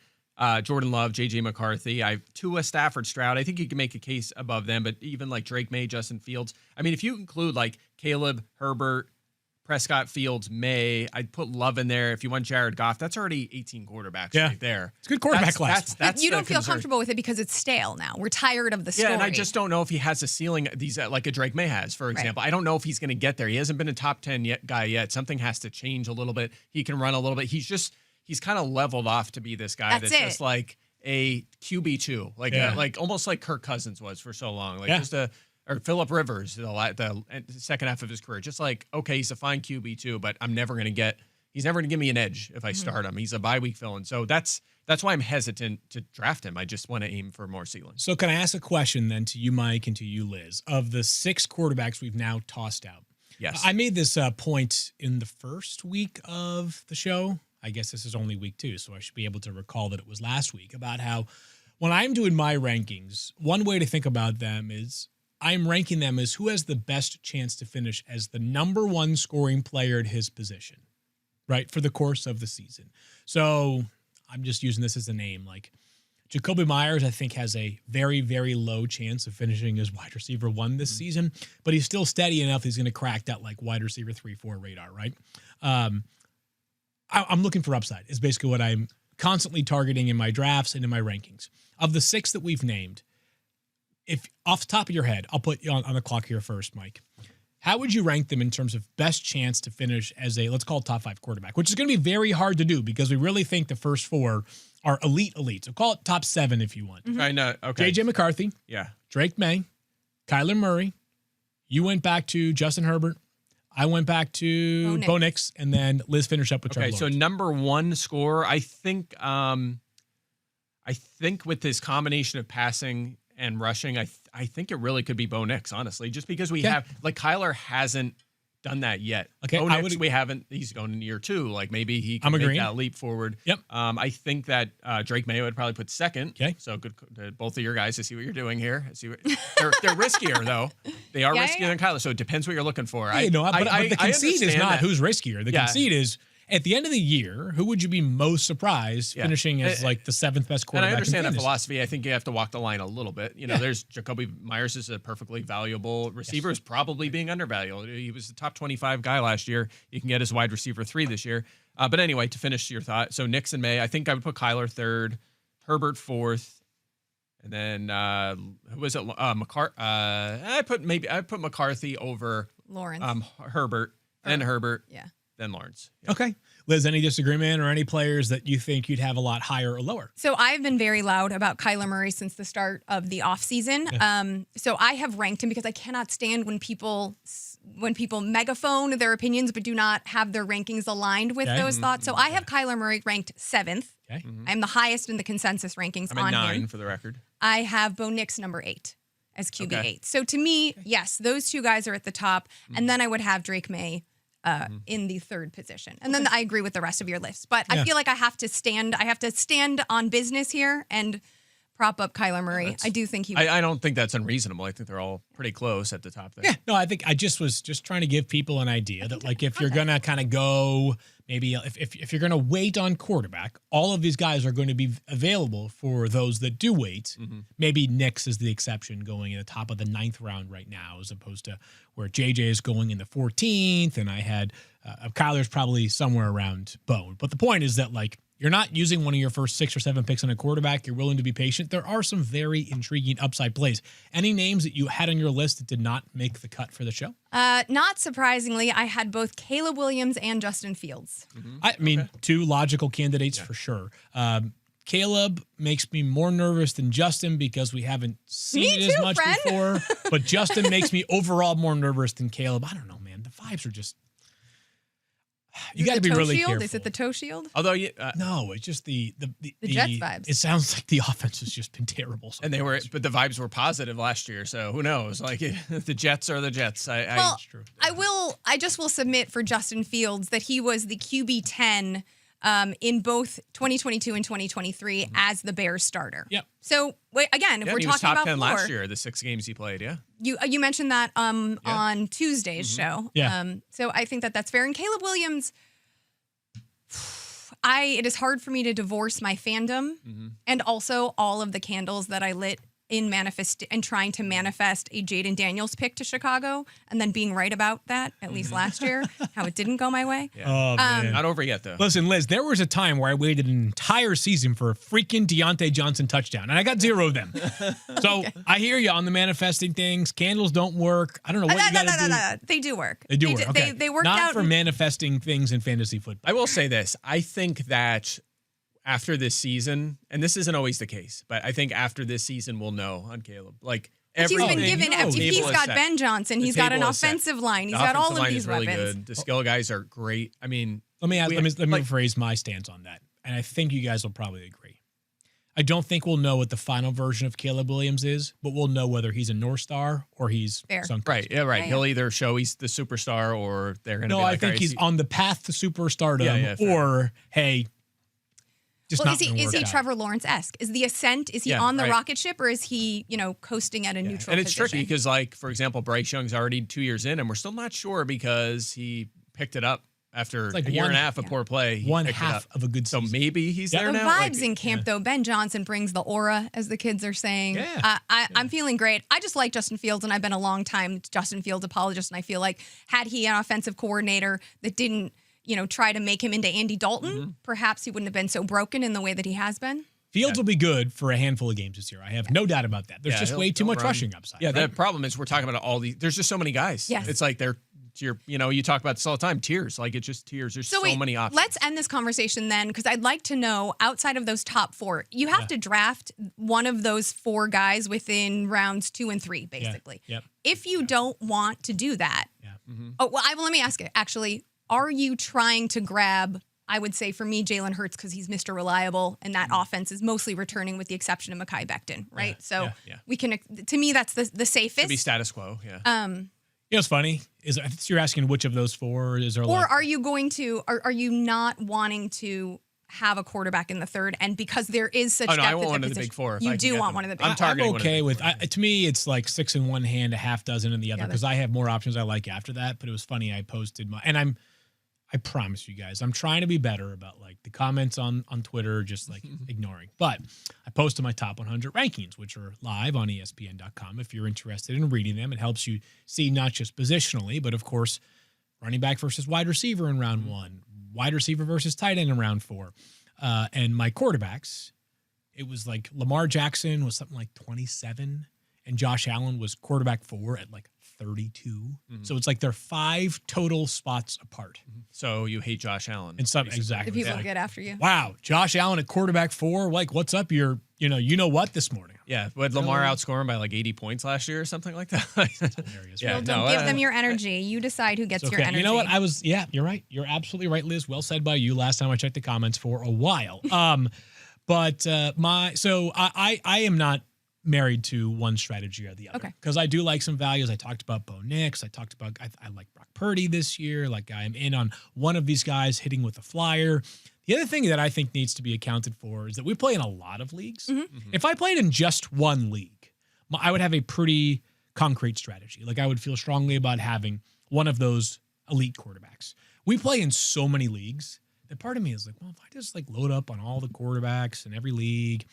Jordan Love, J.J. McCarthy. I have Tua, Stafford, Stroud. I think you can make a case above them, but even like Drake May, Justin Fields. I mean, if you include like Caleb, Herbert, Prescott, Fields, Maye, I'd put Love in there. If you want Jared Goff, that's already 18 quarterbacks right there. It's a good quarterback class. But you don't feel comfortable with it because it's stale now. We're tired of the story. Yeah, and I just don't know if he has a ceiling like a Drake May has, for example. I don't know if he's going to get there. He hasn't been a top 10 guy yet. Something has to change a little bit. He can run a little bit. He's kind of leveled off to be this guy that's just like a QB2, like almost like Kirk Cousins was for so long. Or Phillip Rivers, the second half of his career. Just like, okay, he's a fine QB2, but he's never going to give me an edge if I start him. He's a bye week fill-in. So that's why I'm hesitant to draft him. I just want to aim for more ceiling. So can I ask a question then to you, Mike, and to you, Liz? Of the 6 quarterbacks we've now tossed out. Yes. I made this point in the first week of the show. I guess this is only week 2, so I should be able to recall that it was last week, about how when I'm doing my rankings, one way to think about them is I'm ranking them as who has the best chance to finish as the number 1 scoring player at his position, right, for the course of the season. So I'm just using this as a name. Like Jacoby Myers, I think, has a very, very low chance of finishing as wide receiver 1 this season, but he's still steady enough. He's going to crack that like wide receiver 3-4 radar, right? I'm looking for upside is basically what I'm constantly targeting in my drafts and in my rankings. Of the 6 that we've named, if off the top of your head, I'll put you on the clock here first, Mike. How would you rank them in terms of best chance to finish as a, let's call it top 5 quarterback, which is going to be very hard to do because we really think the first 4 are elite. So call it top 7 if you want. I know. Okay. J.J. McCarthy. Yeah. Drake May. Kyler Murray. You went back to Justin Herbert. I went back to Bo Nix. And then Liz finished up with Trevor Lawrence. So number 1 scorer, I think with this combination of passing and rushing, I think it really could be Bo Nix, honestly, just because we have, like, Kyler hasn't done that yet. Okay, Bo Nix, we haven't, he's going in year 2. Like, maybe he can make that leap forward. Yep. I think that Drake May would probably put second. Okay. So good to both of your guys to see what you're doing here. They're riskier, though. They are riskier than Kyler, so it depends what you're looking for. But the conceit is not who's riskier. The conceit is, at the end of the year, who would you be most surprised finishing as like the 7th best quarterback? And I understand that philosophy. I think you have to walk the line a little bit. There's Jacoby Myers is a perfectly valuable receiver. Is probably being undervalued. He was the top 25 guy last year. You can get his wide receiver 3 this year. But anyway, to finish your thought, so Nix and May, I think I would put Kyler 3rd, Herbert 4th, and then who was it? I put McCarthy over Lawrence, Herbert, then Herbert. Yeah. Lawrence. Okay. Liz, any disagreement or any players that you think you'd have a lot higher or lower? So I've been very loud about Kyler Murray since the start of the offseason. So I have ranked him because I cannot stand when people megaphone their opinions but do not have their rankings aligned with those thoughts. So I have Kyler Murray ranked 7th. Okay. I'm the highest in the consensus rankings I'm on at 9 him. for the record. I have Bo Nix number 8 as QB8. Okay. So to me, yes, those two guys are at the top. And then I would have Drake May in the 3rd position. And then I agree with the rest of your list. But I feel like I have to stand on business here and prop up Kyler Murray. I do think he I don't think that's unreasonable. I think they're all pretty close at the top there. Yeah, no, I think I was just trying to give people an idea that, like, if you're going to kind of go, maybe if you're going to wait on quarterback, all of these guys are going to be available for those that do wait. Maybe Nix is the exception, going in the top of the 9th round right now, as opposed to where JJ is going in the 14th. And I had Kyler's probably somewhere around Bo. But the point is that, like, you're not using one of your first 6 or 7 picks on a quarterback. You're willing to be patient. There are some very intriguing upside plays. Any names that you had on your list that did not make the cut for the show? Not surprisingly, I had both Caleb Williams and Justin Fields. I mean, 2 logical candidates for sure. Caleb makes me more nervous than Justin because we haven't seen Me it as too, much friend. before. But Justin makes me overall more nervous than Caleb. I don't know, man. The vibes are just... You got to be really careful. Is it the toe shield? Although No, it's just the Jets vibes. It sounds like the offense has just been terrible. So and they were, but the vibes were positive last year. So who knows? Like the Jets are the Jets. Well, true. I just will submit for Justin Fields that he was the QB 10 in both 2022 and 2023 as the Bears starter. Yep. So again, if we're he was talking top about 10 floor, last year, the 6 games he played. Yeah. you mentioned that on Tuesday's show. Yeah. So I think that that's fair. And Caleb Williams, it is hard for me to divorce my fandom and also all of the candles that I lit in manifest and trying to manifest a Jaden Daniels pick to Chicago and then being right about that, at least last year, how it didn't go my way. Yeah. Oh, man. Not over yet though. Listen, Liz, there was a time where I waited an entire season for a freaking Deontay Johnson touchdown, and I got 0 of them. So I hear you on the manifesting things. Candles don't work. I don't know what you got to do. No. They do work. They do work. Okay. They worked Not out. for manifesting things in fantasy football. I will say this. I think that after this season, and this isn't always the case, but I think after this season we'll know on Caleb. Like He's been everything. given. No. If he's Table is got set. Ben Johnson, The he's got an table is set. offensive line. He's The got all offensive of line these is really weapons. good. The skill guys are great. I mean, Let me we- rephrase my stance on that, and I think you guys will probably agree. I don't think we'll know what the final version of Caleb Williams is, but we'll know whether he's a North Star or he's Fair. sunk. right. Yeah, right. Yeah, He'll either show he's the superstar or they're going to No, be like, I think all right, he's on the path to superstardom, Yeah, fair. or hey, just Well, not is gonna he work out. Trevor Lawrence-esque? Is the ascent? Is he Yeah, on the right. rocket ship, or is he coasting at a neutral? And it's position? tricky because, like, for example, Bryce Young's already 2 years in, and we're still not sure because he picked it up after like a year one- and a half of poor play. He One picked it half up. of a good So season. maybe he's Yeah. there The now. vibes Like, in camp, though. Ben Johnson brings the aura, as the kids are saying. Yeah. I'm feeling great. I just like Justin Fields, and I've been a long time Justin Fields apologist, and I feel like had he an offensive coordinator that didn't, try to make him into Andy Dalton, perhaps he wouldn't have been so broken in the way that he has been. Fields will be good for a handful of games this year. I have no doubt about that. There's Yeah, just he'll- way too he'll much run. rushing upside. Yeah, right? the problem is we're talking about all these. There's just so many guys. Yes. It's like they're you talk about this all the time. Tiers, like it's just tiers. There's so wait, many options. let's end this conversation then, because I'd like to know, outside of those top 4, you have to draft one of those 4 guys within rounds 2 and 3, basically. Yep. If you don't want to do that, oh well, let me ask it. Actually, are you trying to grab? I would say for me, Jalen Hurts, because he's Mr. Reliable, and that offense is mostly returning with the exception of Mekhi Becton, right? So yeah. we can. To me, that's the safest. Could be status quo. Yeah. You know what's funny is you're asking which of those 4 is there. Or Like, are you going to? Are you not wanting to have a quarterback in the 3rd? And because there is such Oh, no, depth I at want the one of the position, big 4 if I You can do get want them. one of the big. I'm I'm targeting one of the okay big with. 4. To me, it's like 6 in one hand, a half dozen in the other, Yeah, because I have more options I like after that. But it was funny. I posted I promise you guys, I'm trying to be better about like the comments on Twitter, just like ignoring. But I posted my top 100 rankings, which are live on ESPN.com. If you're interested in reading them, it helps you see not just positionally, but of course, running back versus wide receiver in round 1, wide receiver versus tight end in round 4. And my quarterbacks, it was like Lamar Jackson was something like 27, and Josh Allen was quarterback 4 at like 32. So it's like they're 5 total spots apart. So you hate Josh Allen. And some The exactly. people Yeah. get after you. Wow, Josh Allen at quarterback 4. Like, what's up? You're, you know what this morning. Yeah, would Lamar outscore him by like 80 points last year or something like that? Hilarious. Yeah, Well, don't give them your energy. You decide who gets It's your okay. energy. You know what? You're right. You're absolutely right, Liz. Well said by you. Last time I checked the comments for a while. But I am not married to one strategy or the other. Okay. Because I do like some values. I talked about Bo Nix. I talked about, I like Brock Purdy this year. Like I am in on one of these guys hitting with a flyer. The other thing that I think needs to be accounted for is that we play in a lot of leagues. If I played in just one league, I would have a pretty concrete strategy. Like I would feel strongly about having one of those elite quarterbacks. We play in so many leagues that part of me is like, well, if I just like load up on all the quarterbacks in every league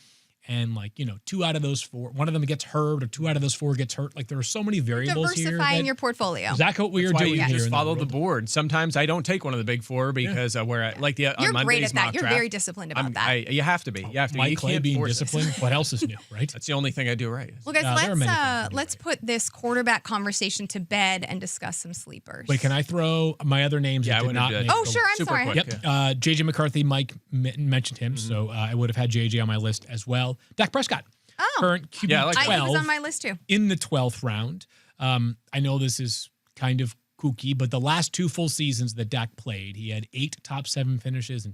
and like, 2 out of those 4, one of them gets hurt or 2 out of those 4 gets hurt. Like there are so many variables here. Diversifying your portfolio. Exactly what we are That's why doing you here. just in follow the world. board. Sometimes I don't take one of the big 4 because where I like the on You're Monday's great at that. mock You're draft, very disciplined about that. you have to be. You have to be. Mike You Clay can't being force it. disciplined. What else is new, right? That's the only thing I do right. Well, guys, there are many things to do let's right. put this quarterback conversation to bed and discuss some sleepers. Wait, can I throw my other names? Yeah, that I did would not have make Oh, the sure. I'm Super sorry. quick. Yep. JJ McCarthy, Mike mentioned him, so I would have had JJ on my list as well. Dak Prescott, Oh, current QB Yeah, I like that. 12 he was on my list too. in the 12th round. I know this is kind of kooky, but the last 2 full seasons that Dak played, he had 8 top 7 finishes in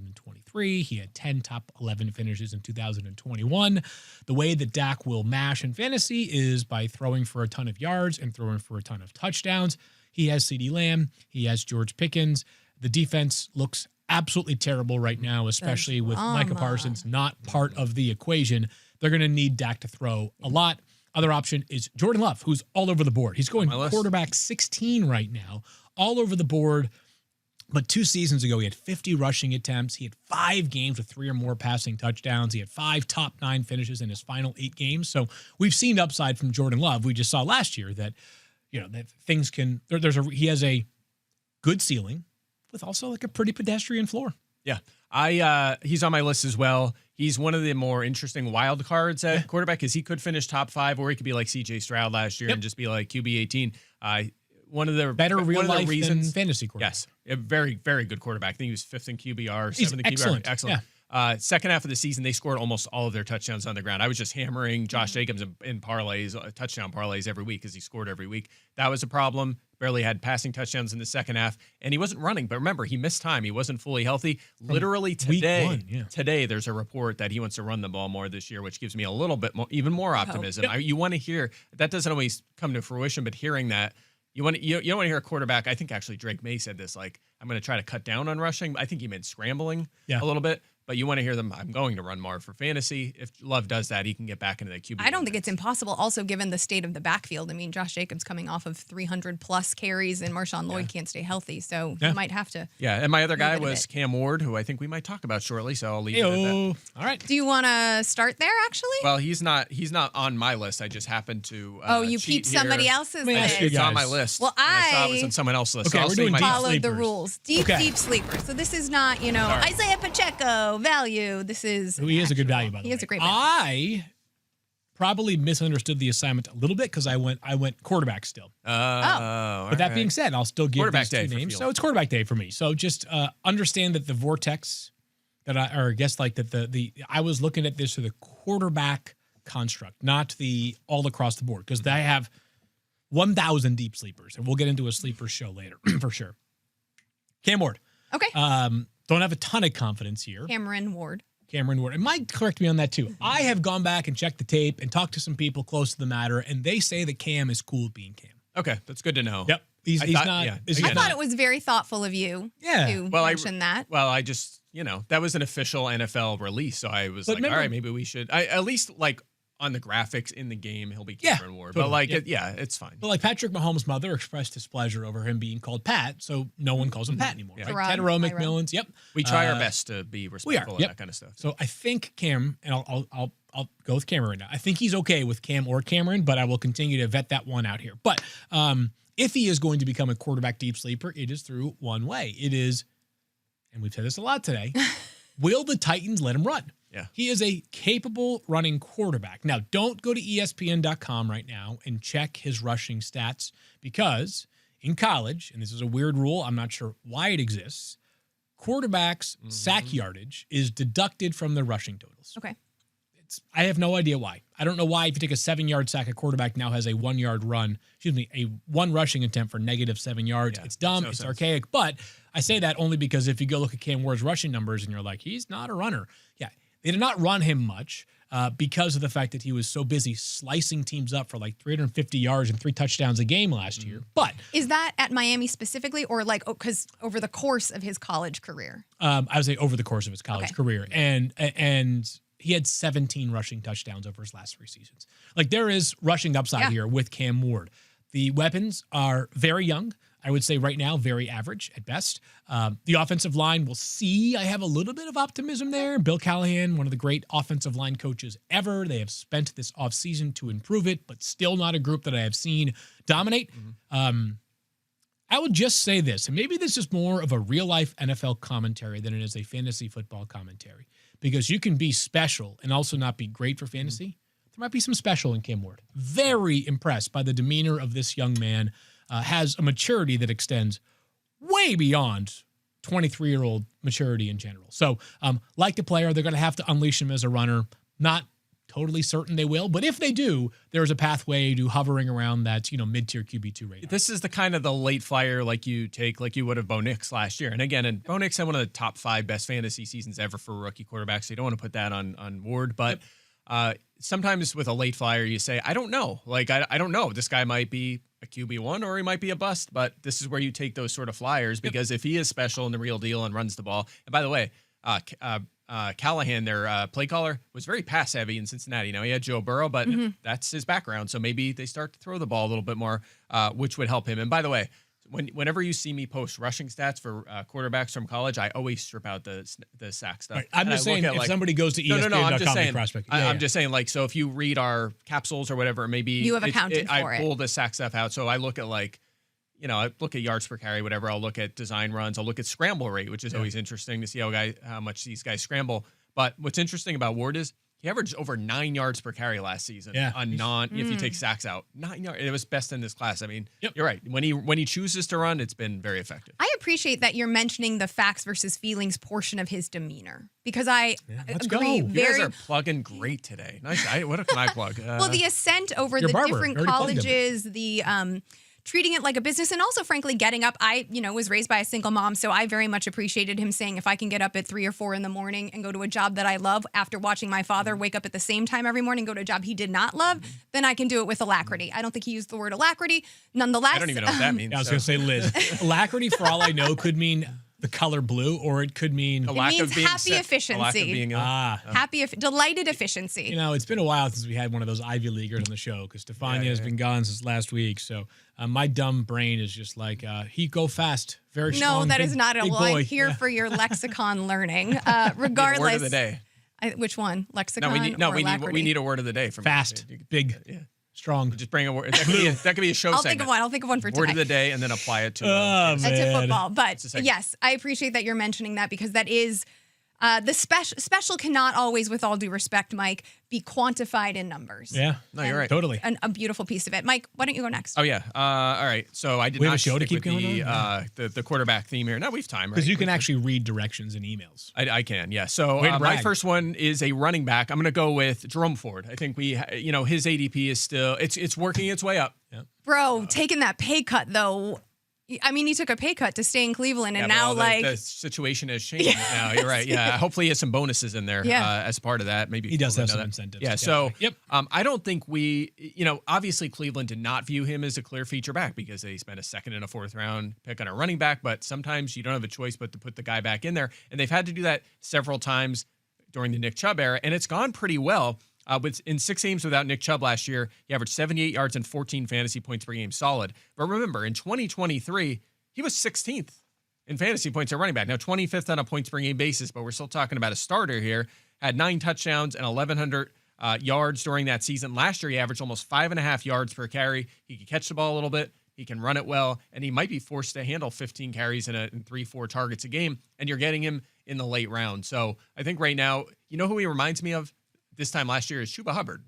2023. He had 10 top 11 finishes in 2021. The way that Dak will mash in fantasy is by throwing for a ton of yards and throwing for a ton of touchdowns. He has CeeDee Lamb. He has George Pickens. The defense looks absolutely terrible right now, especially with Micah Parsons not part of the equation. They're going to need Dak to throw a lot. Other option is Jordan Love, who's all over the board. He's going my list. quarterback 16 right now, all over the board. But 2 seasons ago, he had 50 rushing attempts. He had 5 games with 3 or more passing touchdowns. He had 5 top 9 finishes in his final 8 games. So we've seen upside from Jordan Love. We just saw last year that, that things can. He has a good ceiling with also like a pretty pedestrian floor. Yeah, he's on my list as well. He's one of the more interesting wild cards at quarterback because he could finish top 5 or he could be like C.J. Stroud last year and just be like QB 18. One of the Better real one of the life reasons, than fantasy quarterback. Yes, a very, very good quarterback. I think he was 5th in QBR, 7th He's in QBR. excellent. Excellent. Second half of the season, they scored almost all of their touchdowns on the ground. I was just hammering Josh Jacobs in parlays, touchdown parlays every week because he scored every week. That was a problem. Barely had passing touchdowns in the second half, and he wasn't running. But remember, he missed time. He wasn't fully healthy. Literally today, week 1, today there's a report that he wants to run the ball more this year, which gives me a little bit more, even more optimism. You want to hear that doesn't always come to fruition, but hearing that. You don't want to hear a quarterback. I think actually Drake May said this, like, I'm going to try to cut down on rushing. I think he meant scrambling a little bit. But you want to hear them, I'm going to run more for fantasy. If Love does that, he can get back into the QB. I don't think it's impossible. Also, given the state of the backfield, I mean, Josh Jacobs coming off of 300 plus carries, and Marshawn Lloyd can't stay healthy, so he might have to. Yeah, and my other guy Move it a was bit. Cam Ward, who I think we might talk about shortly. So I'll leave it at that. All right. Do you want to start there? Actually, Well, he's not on my list. I just happened to. you cheat peeped somebody here. else's me ask you list. It's on my guys. list. Well, And I saw it I- was on someone else's list. Okay, so I'll we're say doing my deep Followed the sleepers. rules. Deep Okay. sleepers. So this is not, right. Isaiah Pacheco value. This is. He is a good actual. value, by the way. He is a great value. I probably misunderstood the assignment a little bit because I went quarterback still. But that being said, I'll still give Quarterback these day 2 for names. Field. So it's quarterback day for me. So just understand that the vortex I was looking at this through the quarterback construct, not the all across the board, because I have 1,000 deep sleepers, and we'll get into a sleeper show later for sure. Cam Ward. Okay. Don't have a ton of confidence here. Cameron Ward. Cameron Ward. And Mike, correct me on that too. I have gone back and checked the tape and talked to some people close to the matter, and they say that Cam is cool with being Cam. Okay, that's good to know. Yep. He's thought- not. yeah. Is he I Again, thought it was very thoughtful of you to Well, mention that. Well, I just, that was an official NFL release, so I was But like, remember- all right, maybe we should. At least like on the graphics in the game, he'll be Yeah, Cameron Ward. totally, But like, yeah. it's fine. But like Patrick Mahomes' mother expressed displeasure over him being called Pat, so no one calls him Pat anymore. Yeah. Right? Tyrod, Tedero Tyrod. McMillan's. Yep. We try our best to be respectful of Yep. that kind of stuff. So I think Cam, and I'll go with Cameron now. I think he's okay with Cam or Cameron, but I will continue to vet that one out here. But if he is going to become a quarterback deep sleeper, it is through one way. It is, and we've said this a lot today, will the Titans let him run? Yeah. He is a capable running quarterback. Now, don't go to ESPN.com right now and check his rushing stats because in college, and this is a weird rule, I'm not sure why it exists, quarterbacks' sack yardage is deducted from their rushing totals. Okay. I have no idea why. I don't know why if you take a 7-yard sack, a quarterback now has a 1-yard run, a one rushing attempt for -7 yards. Yeah, it's dumb. makes It's no sense. archaic. But I say that only because if you go look at Cam Ward's rushing numbers and you're like, he's not a runner. Yeah, they did not run him much because of the fact that he was so busy slicing teams up for like 350 yards and 3 touchdowns a game last year. But Is that at Miami specifically, or like because over the course of his college career? I would say over the course of his college Okay. career. And he had 17 rushing touchdowns over his last 3 seasons. Like there is rushing upside here with Cam Ward. The weapons are very young. I would say right now, very average at best. The offensive line, we'll see. I have a little bit of optimism there. Bill Callahan, one of the great offensive line coaches ever. They have spent this offseason to improve it, but still not a group that I have seen dominate. I would just say this, and maybe this is more of a real-life NFL commentary than it is a fantasy football commentary, because you can be special and also not be great for fantasy. There might be some special in Cam Ward. Very impressed by the demeanor of this young man. Has a maturity that extends way beyond 23-year-old maturity in general. So, like the player, they're going to have to unleash him as a runner. Not totally certain they will, but if they do, there's a pathway to hovering around that, mid-tier QB2 radar. This is the kind of the late flyer like you would have Bo Nix last year. And again, Bo Nix had one of the top 5 best fantasy seasons ever for rookie quarterbacks. So you don't want to put that on Ward, but sometimes with a late flyer, you say, I don't know. Like, I don't know. This guy might be a QB1 or he might be a bust, but this is where you take those sort of flyers because if he is special and the real deal and runs the ball. And by the way, Callahan, their play caller, was very pass heavy in Cincinnati. Now he had Joe Burrow, but that's his background. So maybe they start to throw the ball a little bit more, which would help him. And by the way, whenever you see me post rushing stats for quarterbacks from college, I always strip out the sack stuff. Right. I'm just saying, if somebody goes to ESPN.com I'm just saying, and prospect, I'm just saying, like, so if you read our capsules or whatever, maybe You have accounted for I it. pull the sack stuff out. So I look at I look at yards per carry, whatever. I'll look at design runs. I'll look at scramble rate, which is always interesting to see how much these guys scramble. But what's interesting about Ward is he averaged over 9 yards per carry last season. Yeah. If you take sacks out, 9 yards. It was best in this class. I mean, you're right. When he chooses to run, it's been very effective. I appreciate that you're mentioning the facts versus feelings portion of his demeanor because I let's agree. go. You Very guys are plugging great today. Nice. What can I plug? well, the ascent over Your the barber. different You already plugged him. colleges, the treating it like a business, and also, frankly, getting up. I, was raised by a single mom, so I very much appreciated him saying, if I can get up at 3 or 4 in the morning and go to a job that I love after watching my father wake up at the same time every morning, go to a job he did not love, then I can do it with alacrity. I don't think he used the word alacrity. Nonetheless, I don't even know what that means. I was going to say, Liz, alacrity, for all I know, could mean the color blue, or it could mean A lack means of being happy sick, efficiency. A lack of being ill. delighted efficiency. it's been a while since we had one of those Ivy Leaguers on the show because Stefania has been gone since last week. So my dumb brain is just like, he go fast, very strong. No, that big, is not it. big Well, boy. I'm here Yeah. for your lexicon learning. Regardless. Word of the day. Which one? Lexicon No, we or need a word of the day from Fast, you. big, strong. Just bring a word. That could be a show I'll segment. think of one. I'll think of one for Word today. of the day, and then apply it to. Oh, To man. football. But segment. yes, I appreciate that you're mentioning that because that is the special cannot always, with all due respect, Mike, be quantified in numbers. Yeah. No, you're right. Totally. A beautiful piece of it. Mike, why don't you go next? Oh yeah. All right. So I did We have not a show to stick keep with going on? the quarterback theme here. No, we have time. Because Right? you can actually read directions in emails. I can, yeah. So Way to my brag. first one is a running back. I'm going to go with Jerome Ford. I think his ADP is still it's working its way up. Bro, taking that pay cut, though. I mean, he took a pay cut to stay in Cleveland, and Yeah, now, well, like... the situation has changed now. You're right. Yeah, hopefully he has some bonuses in there as part of that. Maybe He does we'll have know some that. incentives. Yeah. So Yep. I don't think obviously Cleveland did not view him as a clear feature back because they spent a 2nd and a 4th round pick on a running back. But sometimes you don't have a choice but to put the guy back in there, and they've had to do that several times during the Nick Chubb era, and it's gone pretty well. In 6 games without Nick Chubb last year, he averaged 78 yards and 14 fantasy points per game, solid. But remember, in 2023, he was 16th in fantasy points at running back. Now, 25th on a points per game basis, but we're still talking about a starter here. Had 9 touchdowns and 1,100 yards during that season. Last year, he averaged almost 5.5 yards per carry. He can catch the ball a little bit. He can run it well, and he might be forced to handle 15 carries and 3-4 targets a game. And you're getting him in the late round. So I think right now, you know who he reminds me of this time last year is Chuba Hubbard.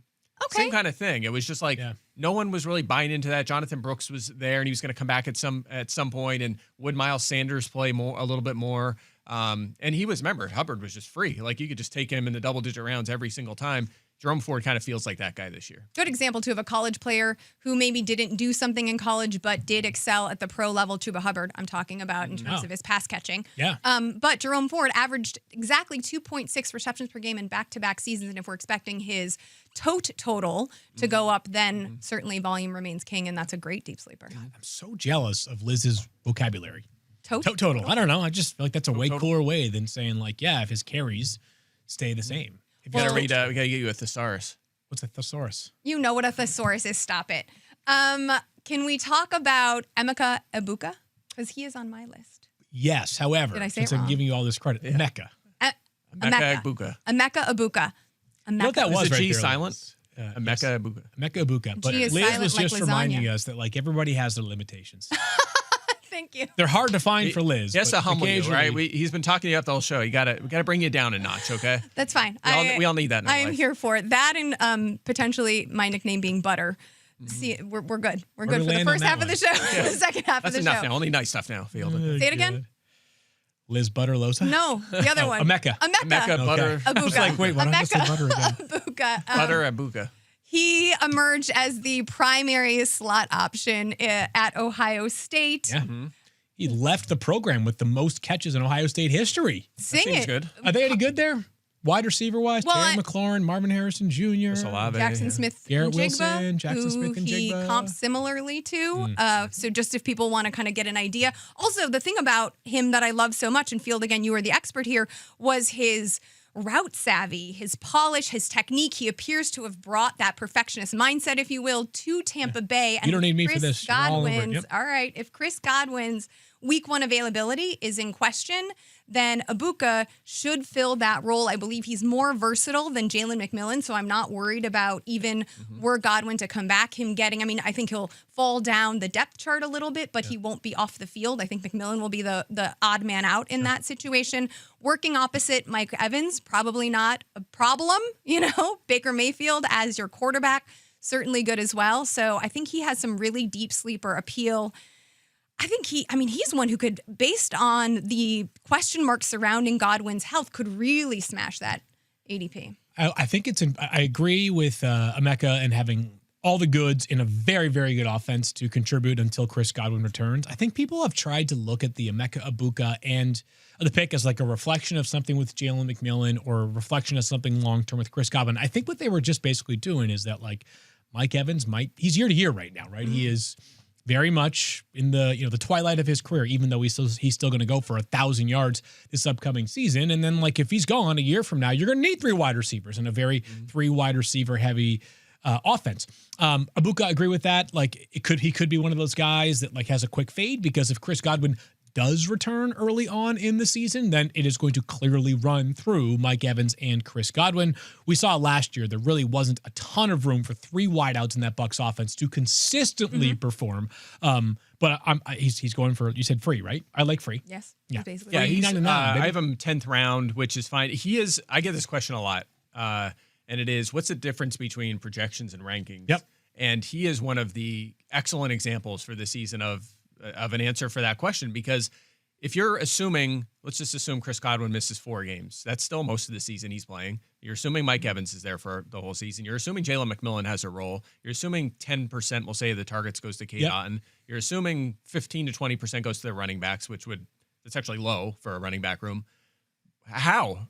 Okay. Same kind of thing. It was just like no one was really buying into that. Jonathan Brooks was there, and he was going to come back at some point. And would Miles Sanders play a little bit more? And he was, remember, Hubbard was just free. Like you could just take him in the double-digit rounds every single time. Jerome Ford kind of feels like that guy this year. Good example, too, of a college player who maybe didn't do something in college but did excel at the pro level. Chuba Hubbard, I'm talking about in terms of his pass catching. Yeah. But Jerome Ford averaged exactly 2.6 receptions per game in back-to-back seasons. And if we're expecting his total to go up, then certainly volume remains king, and that's a great deep sleeper. God, I'm so jealous of Liz's vocabulary. Total. I don't know. I just feel like that's a way cooler way than saying like, yeah, if his carries stay the same. We gotta we gotta get you a thesaurus. What's a thesaurus? You know what a thesaurus is. Stop it. Can we talk about Emeka Egbuka? Because he is on my list. Yes. However, Did I say since it I'm wrong? giving you all this credit, Mecca. Emeka Egbuka. Emeka Egbuka. You know what that was Is the right G there, silent? Liz? Emeka Egbuka. Emeka Egbuka. But G is Liz silent was like just lasagna. reminding us that like everybody has their limitations. Thank you. They're hard to find for Liz. He has to but humble you, right? occasionally- He's been talking to you up the whole show. We gotta bring you down a notch, okay? That's fine. We all need that in our I am life. here for it. That and potentially my nickname being Butter. See, we're good. We're good for the land on first that half of the show. The second half That's of the enough show. now. Only nice stuff now, Field. Say it again. Liz Butter Loza? No, the other one. Emeka. Emeka Butter. I was like, wait, why don't I say Butter again? Egbuka. Butter Egbuka. He emerged as the primary slot option at Ohio State. Yeah. He left the program with the most catches in Ohio State history. Sing Seems it. good. Are they any good there? Wide receiver wise, Well, Terry McLaurin, Marvin Harrison Jr., Olave, Jackson Smith Garrett and Jigba, Wilson, Jackson who Smith and he Jigba. comps similarly to. So just if people want to kind of get an idea. Also, the thing about him that I love so much, and Field, again, you are the expert here, was his route savvy, his polish, his technique. He appears to have brought that perfectionist mindset, if you will, to Tampa Bay. And You don't need me for Chris this. You're all over it. Godwin's, Yep. all right, if Chris Godwin's week one availability is in question, then Egbuka should fill that role. I believe he's more versatile than Jalen McMillan, so I'm not worried about even were Godwin to come back, him getting, I mean, I think he'll fall down the depth chart a little bit, but he won't be off the field. I think McMillan will be the odd man out in that situation. Working opposite Mike Evans, probably not a problem, Baker Mayfield as your quarterback, certainly good as well. So I think he has some really deep sleeper appeal. I think he's one who could, based on the question marks surrounding Godwin's health, could really smash that ADP. I think I agree with Emeka and having all the goods in a very, very good offense to contribute until Chris Godwin returns. I think people have tried to look at the Emeka Egbuka and the pick as like a reflection of something with Jalen McMillan or a reflection of something long-term with Chris Godwin. I think what they were just basically doing is that like Mike Evans he's year to year right now, right? He is very much in the the twilight of his career, even though he's still going to go for 1,000 yards this upcoming season. And then like if he's gone a year from now, you're going to need 3 wide receivers in a very 3 wide receiver heavy offense. Egbuka, I agree with that. Like he could be one of those guys that like has a quick fade, because if Chris Godwin does return early on in the season, then it is going to clearly run through Mike Evans and Chris Godwin. We saw last year there really wasn't a ton of room for 3 wideouts in that Bucs offense to consistently perform. But he's going for, you said free, right? I like free. Yes. Yeah. Basically. Yeah, Free he's, 99, baby. I have him 10th round, which is fine. I get this question a lot, and it is, what's the difference between projections and rankings? Yep. And he is one of the excellent examples for this season of an answer for that question, because if you're assuming, let's just assume Chris Godwin misses 4 games. That's still most of the season he's playing. You're assuming Mike Evans is there for the whole season. You're assuming Jalen McMillan has a role. You're assuming 10%, we'll say, of the targets goes to Kate Otten. You're assuming 15 to 20% goes to the running backs, that's actually low for a running back room. How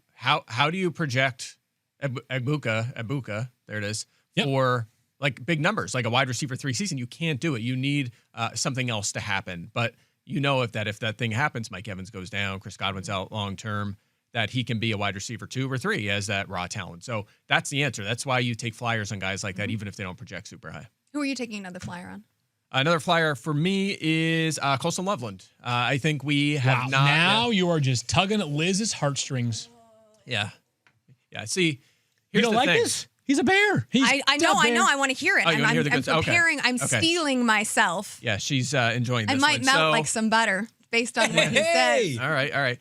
do you project Egbuka, there it is, for like big numbers, like a wide receiver 3 season? You can't do it. You need something else to happen. But if that thing happens, Mike Evans goes down, Chris Godwin's out long term, that he can be a wide receiver 2 or 3 as that raw talent. So that's the answer. That's why you take flyers on guys like that, even if they don't project super high. Who are you taking another flyer on? Another flyer for me is Colson Loveland. I think we have not. Now you are just tugging at Liz's heartstrings. Yeah. See, You here's don't the like thing. this? He's a bear. He's I know. I want to hear it. Oh, you wanna hear the I'm good stuff? Okay. preparing. I'm Okay. stealing myself. Yeah, she's enjoying this I might one. melt So- like some butter based on what he says. All right.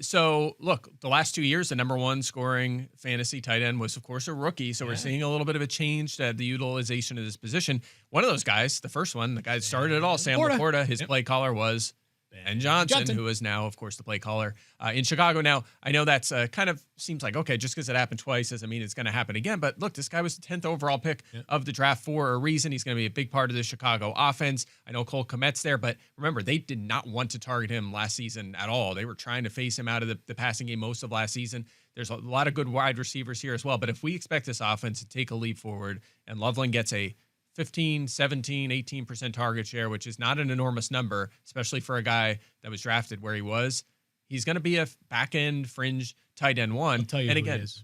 So, look, the last 2 years, the number one scoring fantasy tight end was, of course, a rookie. So we're seeing a little bit of a change to the utilization of this position. One of those guys, the first one, the guy that started it all, Sam Laporta, his play caller was Ben Johnson, who is now, of course, the play caller in Chicago. Now, I know that's kind of seems like, okay, just because it happened twice doesn't mean it's going to happen again. But look, this guy was the 10th overall pick of the draft for a reason. He's going to be a big part of the Chicago offense. I know Cole Kmet's there, but remember, they did not want to target him last season at all. They were trying to face him out of the passing game most of last season. There's a lot of good wide receivers here as well. But if we expect this offense to take a leap forward and Loveland gets a 15, 17, 18% target share, which is not an enormous number, especially for a guy that was drafted where he was, he's going to be a back-end fringe tight end one. I'll tell you and who again, it is.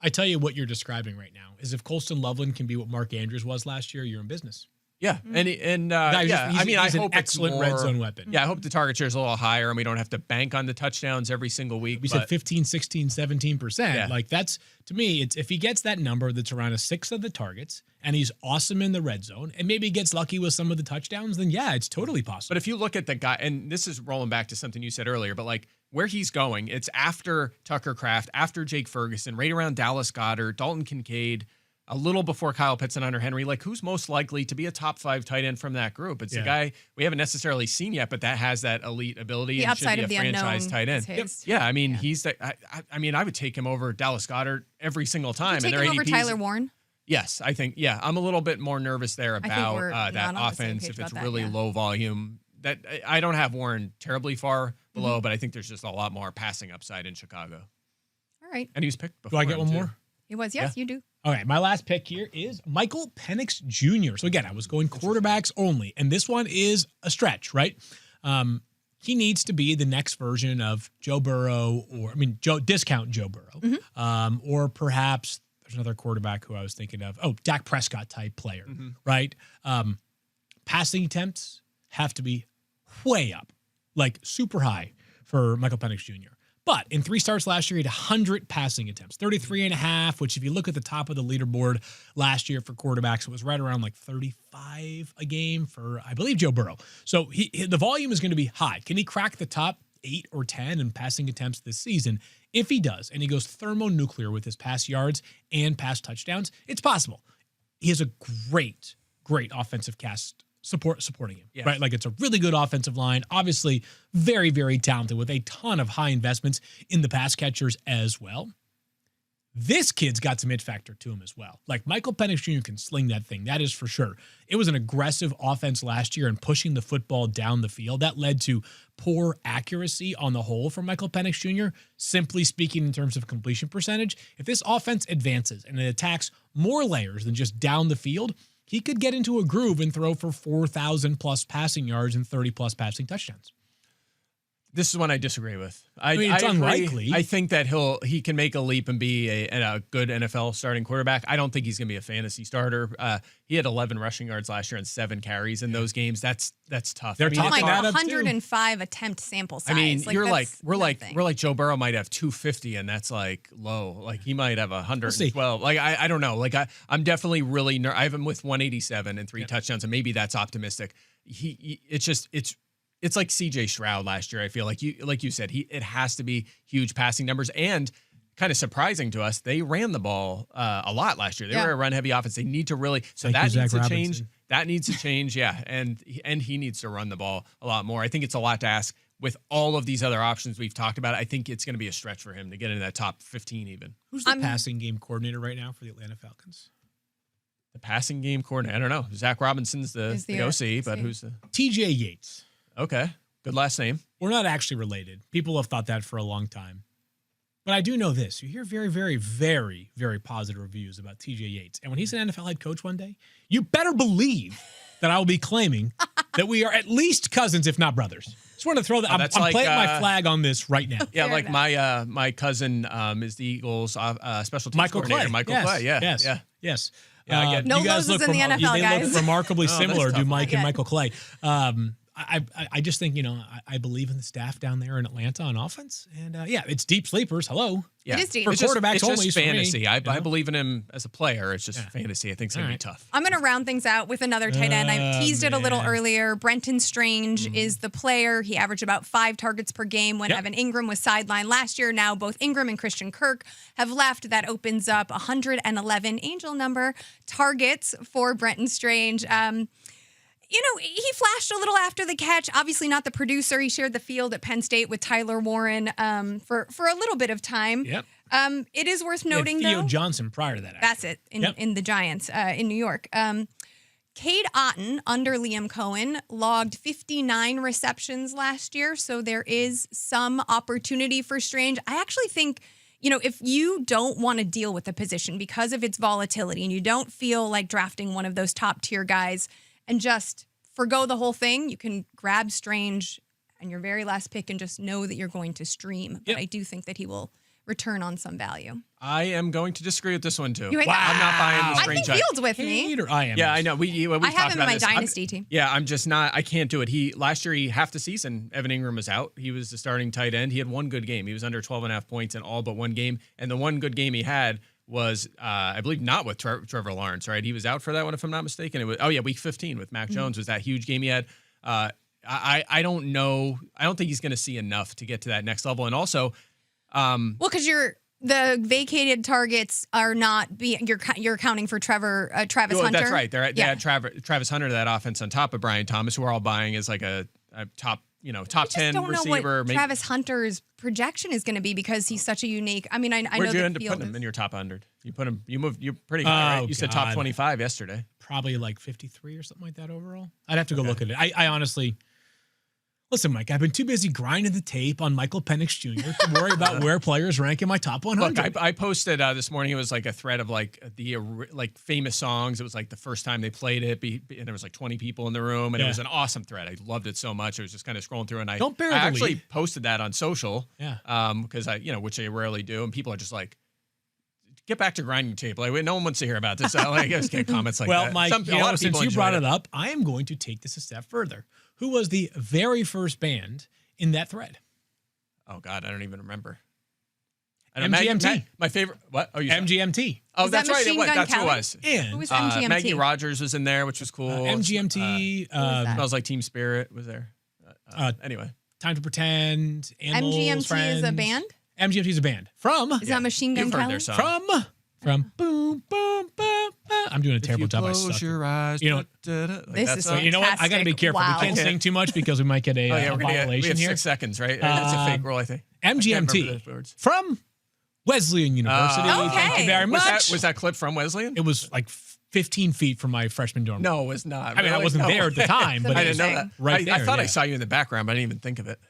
I tell you what you're describing right now is if Colston Loveland can be what Mark Andrews was last year, you're in business. yeah, and I He's hope an it's excellent more, red zone weapon. Yeah, I hope the target share is a little higher and we don't have to bank on the touchdowns every single week. We said 15, 16, 17%. Yeah. Like that's, to me, it's if he gets that number that's around a sixth of the targets and he's awesome in the red zone and maybe gets lucky with some of the touchdowns, then yeah, it's totally possible. But if you look at the guy, and this is rolling back to something you said earlier, but like where he's going, it's after Tucker Kraft, after Jake Ferguson, right around Dallas Goedert, Dalton Kincaid, a little before Kyle Pitts and Hunter Henry. Like, who's most likely to be a top 5 tight end from that group? It's a guy we haven't necessarily seen yet, but that has that elite ability The and upside should of be the a franchise unknown tight end. is his. Yeah, I mean, he's the. I mean, I would take him over Dallas Goedert every single time. Take and him their over ADPs Tyler Warren. Yes, I think. Yeah, I'm a little bit more nervous there think about we're that not on the same offense page if it's about that, really yeah. low volume. That I don't have Warren terribly far below, Mm-hmm. but I think there's just a lot more passing upside in Chicago. All right. And he was picked Do before. I get him, one too. more? It was, yes, you do. All right, my last pick here is Michael Penix Jr. So again, I was going quarterbacks only, and this one is a stretch, right? He needs to be the next version of Joe Burrow, discount Joe Burrow, or perhaps there's another quarterback who I was thinking of. Oh, Dak Prescott type player, right? Passing attempts have to be way up, like super high for Michael Penix Jr. But in 3 starts last year, he had 100 passing attempts, 33 and a half, which if you look at the top of the leaderboard last year for quarterbacks, it was right around like 35 a game for, I believe, Joe Burrow. So the volume is going to be high. Can he crack the top 8 or 10 in passing attempts this season? If he does, and he goes thermonuclear with his pass yards and pass touchdowns, it's possible. He has a great offensive cast supporting him, right? Like it's a really good offensive line, obviously very, very talented with a ton of high investments in the pass catchers as well. This kid's got some it factor to him as well. Like Michael Penix Jr. can sling that thing, that is for sure. It was an aggressive offense last year and pushing the football down the field. That led to poor accuracy on the whole for Michael Penix Jr., simply speaking in terms of completion percentage. If this offense advances and it attacks more layers than just down the field, he could get into a groove and throw for 4,000 plus passing yards and 30 plus passing touchdowns. This is one I disagree with. I mean, it's agree. unlikely. I think that he can make a leap and be a good NFL starting quarterback. I don't think he's going to be a fantasy starter. He had 11 rushing yards last year and 7 carries in those games. That's tough. They're Oh my talking God, that up too. 105 attempt sample size. I mean, that's we're nothing. like Joe Burrow might have 250 and that's like low. Like he might have 112. Like I don't know. Like I'm definitely really I have him with 187 and 3 touchdowns, and maybe that's optimistic. It's like CJ Stroud last year. I feel like you said, it has to be huge passing numbers, and kind of surprising to us, they ran the ball a lot last year. They were a run heavy offense. They need to really, so that needs to change. That needs to change. Yeah. And he needs to run the ball a lot more. I think it's a lot to ask with all of these other options we've talked about. I think it's going to be a stretch for him to get into that top 15 even. Who's the passing game coordinator right now for the Atlanta Falcons? The passing game coordinator. I don't know. Zach Robinson's the OC, but who's the TJ Yates. Okay. Good last name. We're not actually related. People have thought that for a long time. But I do know this. You hear very, very, very, very positive reviews about TJ Yates. And when he's an NFL head coach one day, you better believe that I will be claiming that we are at least cousins, if not brothers. Just want to throw that. I'm planting my flag on this right now. Yeah, like my cousin is the Eagles special teams coordinator. Michael Clay. Yes. No Lozas in the NFL, they guys. look remarkably similar to Mike and yet. Michael Clay. I just think, I believe in the staff down there in Atlanta on offense. And it's deep sleepers. Hello. Yeah. It is deep. For It's just, quarterbacks it's only. just for me, fantasy. I you know? believe in him as a player. It's just fantasy. I think it's going to be tough. I'm going to round things out with another tight end. I teased it a little man. earlier. Brenton Strange is the player. He averaged about 5 targets per game when Evan Ingram was sidelined last year. Now both Ingram and Christian Kirk have left. That opens up 111 angel number targets for Brenton Strange. He flashed a little after the catch. Obviously not the producer. He shared the field at Penn State with Tyler Warren for a little bit of time. Yep. It is worth noting, Theo though. Johnson prior to that. That's it, in the Giants in New York. Cade Otton, under Liam Cohen, logged 59 receptions last year, so there is some opportunity for Strange. I actually think, if you don't want to deal with the position because of its volatility and you don't feel like drafting one of those top-tier guys and just forgo the whole thing, you can grab Strange and your very last pick and just know that you're going to stream. But I do think that he will return on some value. I am going to disagree with this one, too. You hate I'm not buying the I Strange. think Fields with me. Hater. I am. Yeah, I know. We I have talked him in about my this. dynasty team. Yeah, I'm just not. I can't do it. Last year, half the season, Evan Ingram was out. He was the starting tight end. He had one good game. He was under 12.5 points in all but one game. And the one good game he had was, I believe, not with Trevor Lawrence, right? He was out for that one, if I'm not mistaken. It was, week 15 with Mac Jones was that huge game he had. I don't know. I don't think he's going to see enough to get to that next level. And also, because the vacated targets are not you're accounting for Travis Hunter. That's right. They had Travis Hunter, that offense on top of Brian Thomas, who we're all buying as like a top 10 don't receiver. know what Travis Hunter's projection is going to be because he's such a unique. I mean, I know Where'd you the end up field putting him is- in your top 100? You're pretty high, right? You said top God. 25 yesterday. Probably like 53 or something like that overall. I'd have to go look at it. I honestly, listen, Mike, I've been too busy grinding the tape on Michael Penix Jr. to worry about where players rank in my top 100. Look, I posted this morning. It was like a thread of like the famous songs. It was like the first time they played it, and there was like 20 people in the room, and it was an awesome thread. I loved it so much. I was just kind of scrolling through, and I actually posted that on social. Yeah. Because which I rarely do, and people are just like, get back to grinding tape. Like, no one wants to hear about this. I guess get comments like that. Well, Mike, A lot of since people you brought enjoyed it up, I am going to take this a step further. Who was the very first band in that thread? Oh God, I don't even remember. MGMT. My favorite. What? Oh, you said- MGMT. Oh, Was that that's right. Machine Gun That's who it Kelly? was. And Who was MGMT? Maggie Rogers was in there, which was cool. MGMT. that? Smells Like Team Spirit was there. Anyway, Time to Pretend. Animals, MGMT Friends. is a band? MGMT is a band. From Is that Machine Gun you've heard Kelly? their song. From boom boom boom. I'm doing a terrible job. I suck. Close your eyes. You know- This is You know what? I got to be fantastic. careful. Wow. We can't sing too much because we might get a Oh yeah, we're gonna we violation have here. 6 seconds, right? That's a fake rule, I think. I can't remember MGMT those words. from Wesleyan University. Okay. Thank you very much. Was that clip from Wesleyan? It was like 15 feet from my freshman dorm. No, it was not. I mean, I Really? wasn't No. there at the time, but I it didn't was know that. right I there, thought I yeah. saw you in the background, but I didn't even think of it.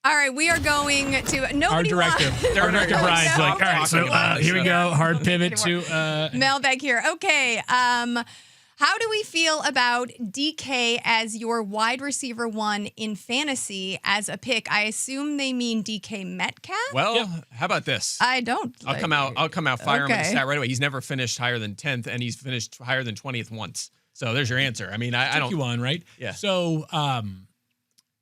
All right, we are going to Our nobody director, wants- our director Brian's like, all right, so Nobody here we wants go. Hard pivot to Mailbag here. Okay. How do we feel about DK as your wide receiver 1 in fantasy as a pick? I assume they mean DK Metcalf. Well, how about this? I don't. I'll come out fire him in the Okay. stat right away. He's never finished higher than 10th, and he's finished higher than 20th once. So there's your answer. I mean, I don't. you on, right? Yeah. So,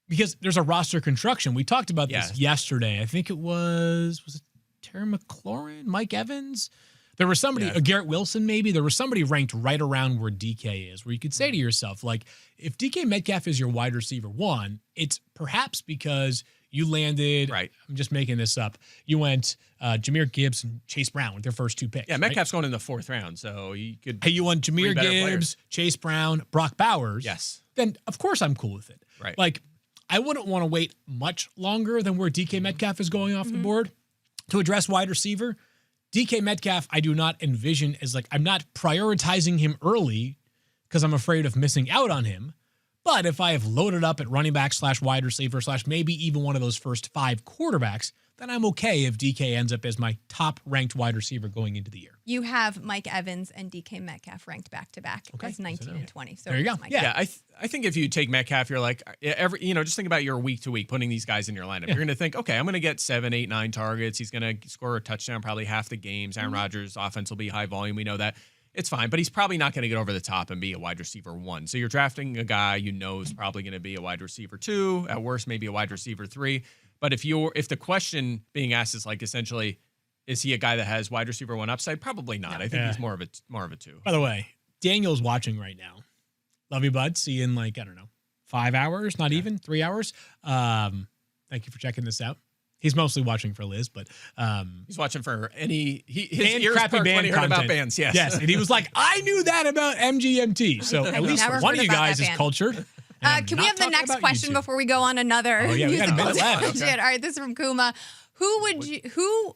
because there's a roster construction. We talked about this Yeah. yesterday. I think it was it Terry McLaurin, Mike Evans? There was somebody, Garrett Wilson maybe. There was somebody ranked right around where DK is, where you could say to yourself, like, if DK Metcalf is your wide receiver 1, it's perhaps because you landed, Right. I'm just making this up, you went Jameer Gibbs and Chase Brown with their first 2 picks. Yeah, right? Metcalf's going in the 4th round, so he could. Hey, you went Jameer better Gibbs, players. Chase Brown, Brock Bowers. Yes. Then, of course, I'm cool with it. Right. Like, I wouldn't want to wait much longer than where DK Metcalf is going off the board to address wide receiver. DK Metcalf, I do not envision as like, I'm not prioritizing him early because I'm afraid of missing out on him. But if I have loaded up at running back / wide receiver / maybe even one of those first 5 quarterbacks, then I'm okay if DK ends up as my top ranked wide receiver going into the year. You have Mike Evans and DK Metcalf ranked back to back as 19 and 20. So There you go. Mike Yeah. Evans. Yeah, I think if you take Metcalf, you're like just think about your week to week putting these guys in your lineup. You're going to think, okay, I'm going to get 7, 8, 9 targets. He's going to score a touchdown probably half the games. Aaron Rodgers' offense will be high volume. We know that. it's fine, but he's probably not going to get over the top and be a wide receiver 1. So you're drafting a guy you know is probably going to be a wide receiver 2, at worst maybe a wide receiver 3. But if the question being asked is like essentially, is he a guy that has wide receiver 1 upside? Probably not. I think he's more of a 2. By the way, Daniel's watching right now. Love you, bud. See you in 5 hours, not even 3 hours. Thank you for checking this out. He's mostly watching for Liz, but he's watching for his band, ears crappy perked band when he heard content. about bands. Yes, yes, and he was like, "I knew that about MGMT." So at least never one heard of you about guys that is band. cultured. Can we have the next question before we go on another? Oh yeah, we got a minute left. All right, this is from Kuma. Who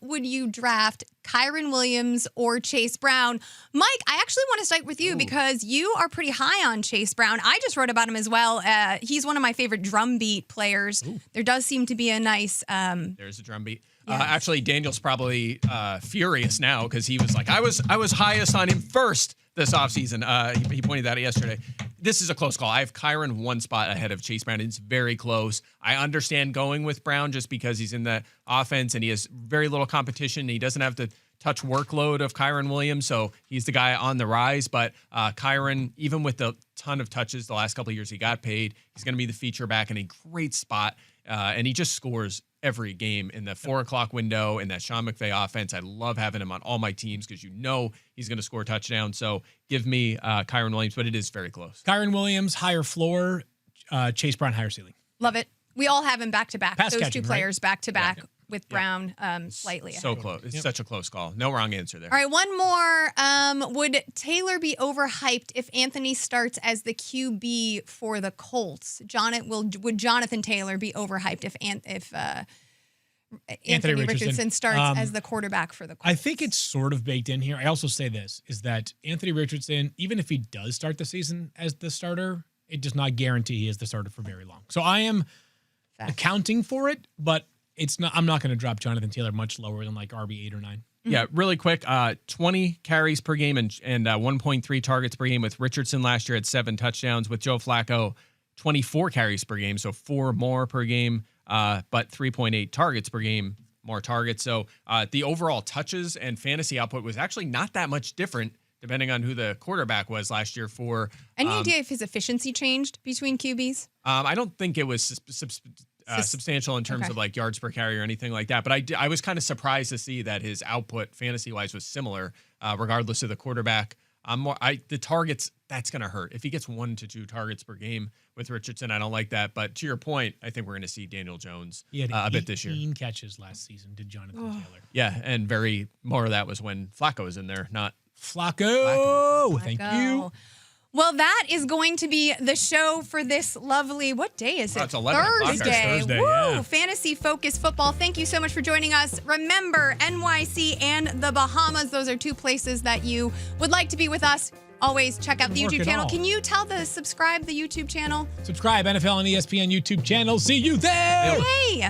would you draft, Kyron Williams or Chase Brown? Mike, I actually want to start with you because you are pretty high on Chase Brown. I just wrote about him as well. He's one of my favorite drum beat players. There does seem to be a nice... There's a drum beat. Yes. Actually, Daniel's probably furious now because he was like, I was highest on him first this offseason. He pointed that out yesterday. This is a close call. I have Kyron 1 spot ahead of Chase Brown. It's very close. I understand going with Brown just because he's in the offense and he has very little competition. He doesn't have the touch workload of Kyron Williams, so he's the guy on the rise. But Kyron, even with the ton of touches the last couple of years he got paid, he's going to be the feature back in a great spot, and he just scores every game in the 4 o'clock window in that Sean McVay offense. I love having him on all my teams because he's going to score touchdowns. So give me Kyron Williams, but it is very close. Kyron Williams, higher floor. Chase Brown, higher ceiling. Love it. We all have him back-to-back. Pass Those catching, two right? players back-to-back with Brown slightly ahead. So close. It's such a close call. No wrong answer there. All right, one more. Would Taylor be overhyped if Anthony starts as the QB for the Colts? Would Jonathan Taylor be overhyped if Anthony Richardson starts as the quarterback for the Colts? I think it's sort of baked in here. I also say this, is that Anthony Richardson, even if he does start the season as the starter, it does not guarantee he is the starter for very long. So I am accounting for it, but I'm not going to drop Jonathan Taylor much lower than like RB 8 or 9. Yeah, really quick. 20 carries per game and 1.3 targets per game with Richardson last year at 7 touchdowns. With Joe Flacco, 24 carries per game, so 4 more per game, but 3.8 targets per game, more targets. So the overall touches and fantasy output was actually not that much different depending on who the quarterback was last year for... Any idea if his efficiency changed between QBs? I don't think it was substantial in terms of like yards per carry or anything like that. But I was kind of surprised to see that his output fantasy-wise was similar, regardless of the quarterback. The targets, that's going to hurt. If he gets 1 to 2 targets per game with Richardson, I don't like that. But to your point, I think we're going to see Daniel Jones a bit this year. 18 catches last season, did Jonathan Taylor. Yeah, and more of that was when Flacco was in there, not Flacco. Thank you. Well, that is going to be the show for this lovely, what day is it? It's 11 o'clock. Thursday, Woo! yeah. Fantasy Focus Football. Thank you so much for joining us. Remember, NYC and the Bahamas, those are 2 places that you would like to be with us. Always check out the Work YouTube it channel. all. Can you subscribe the YouTube channel? Subscribe, NFL and ESPN YouTube channel. See you there. Hey!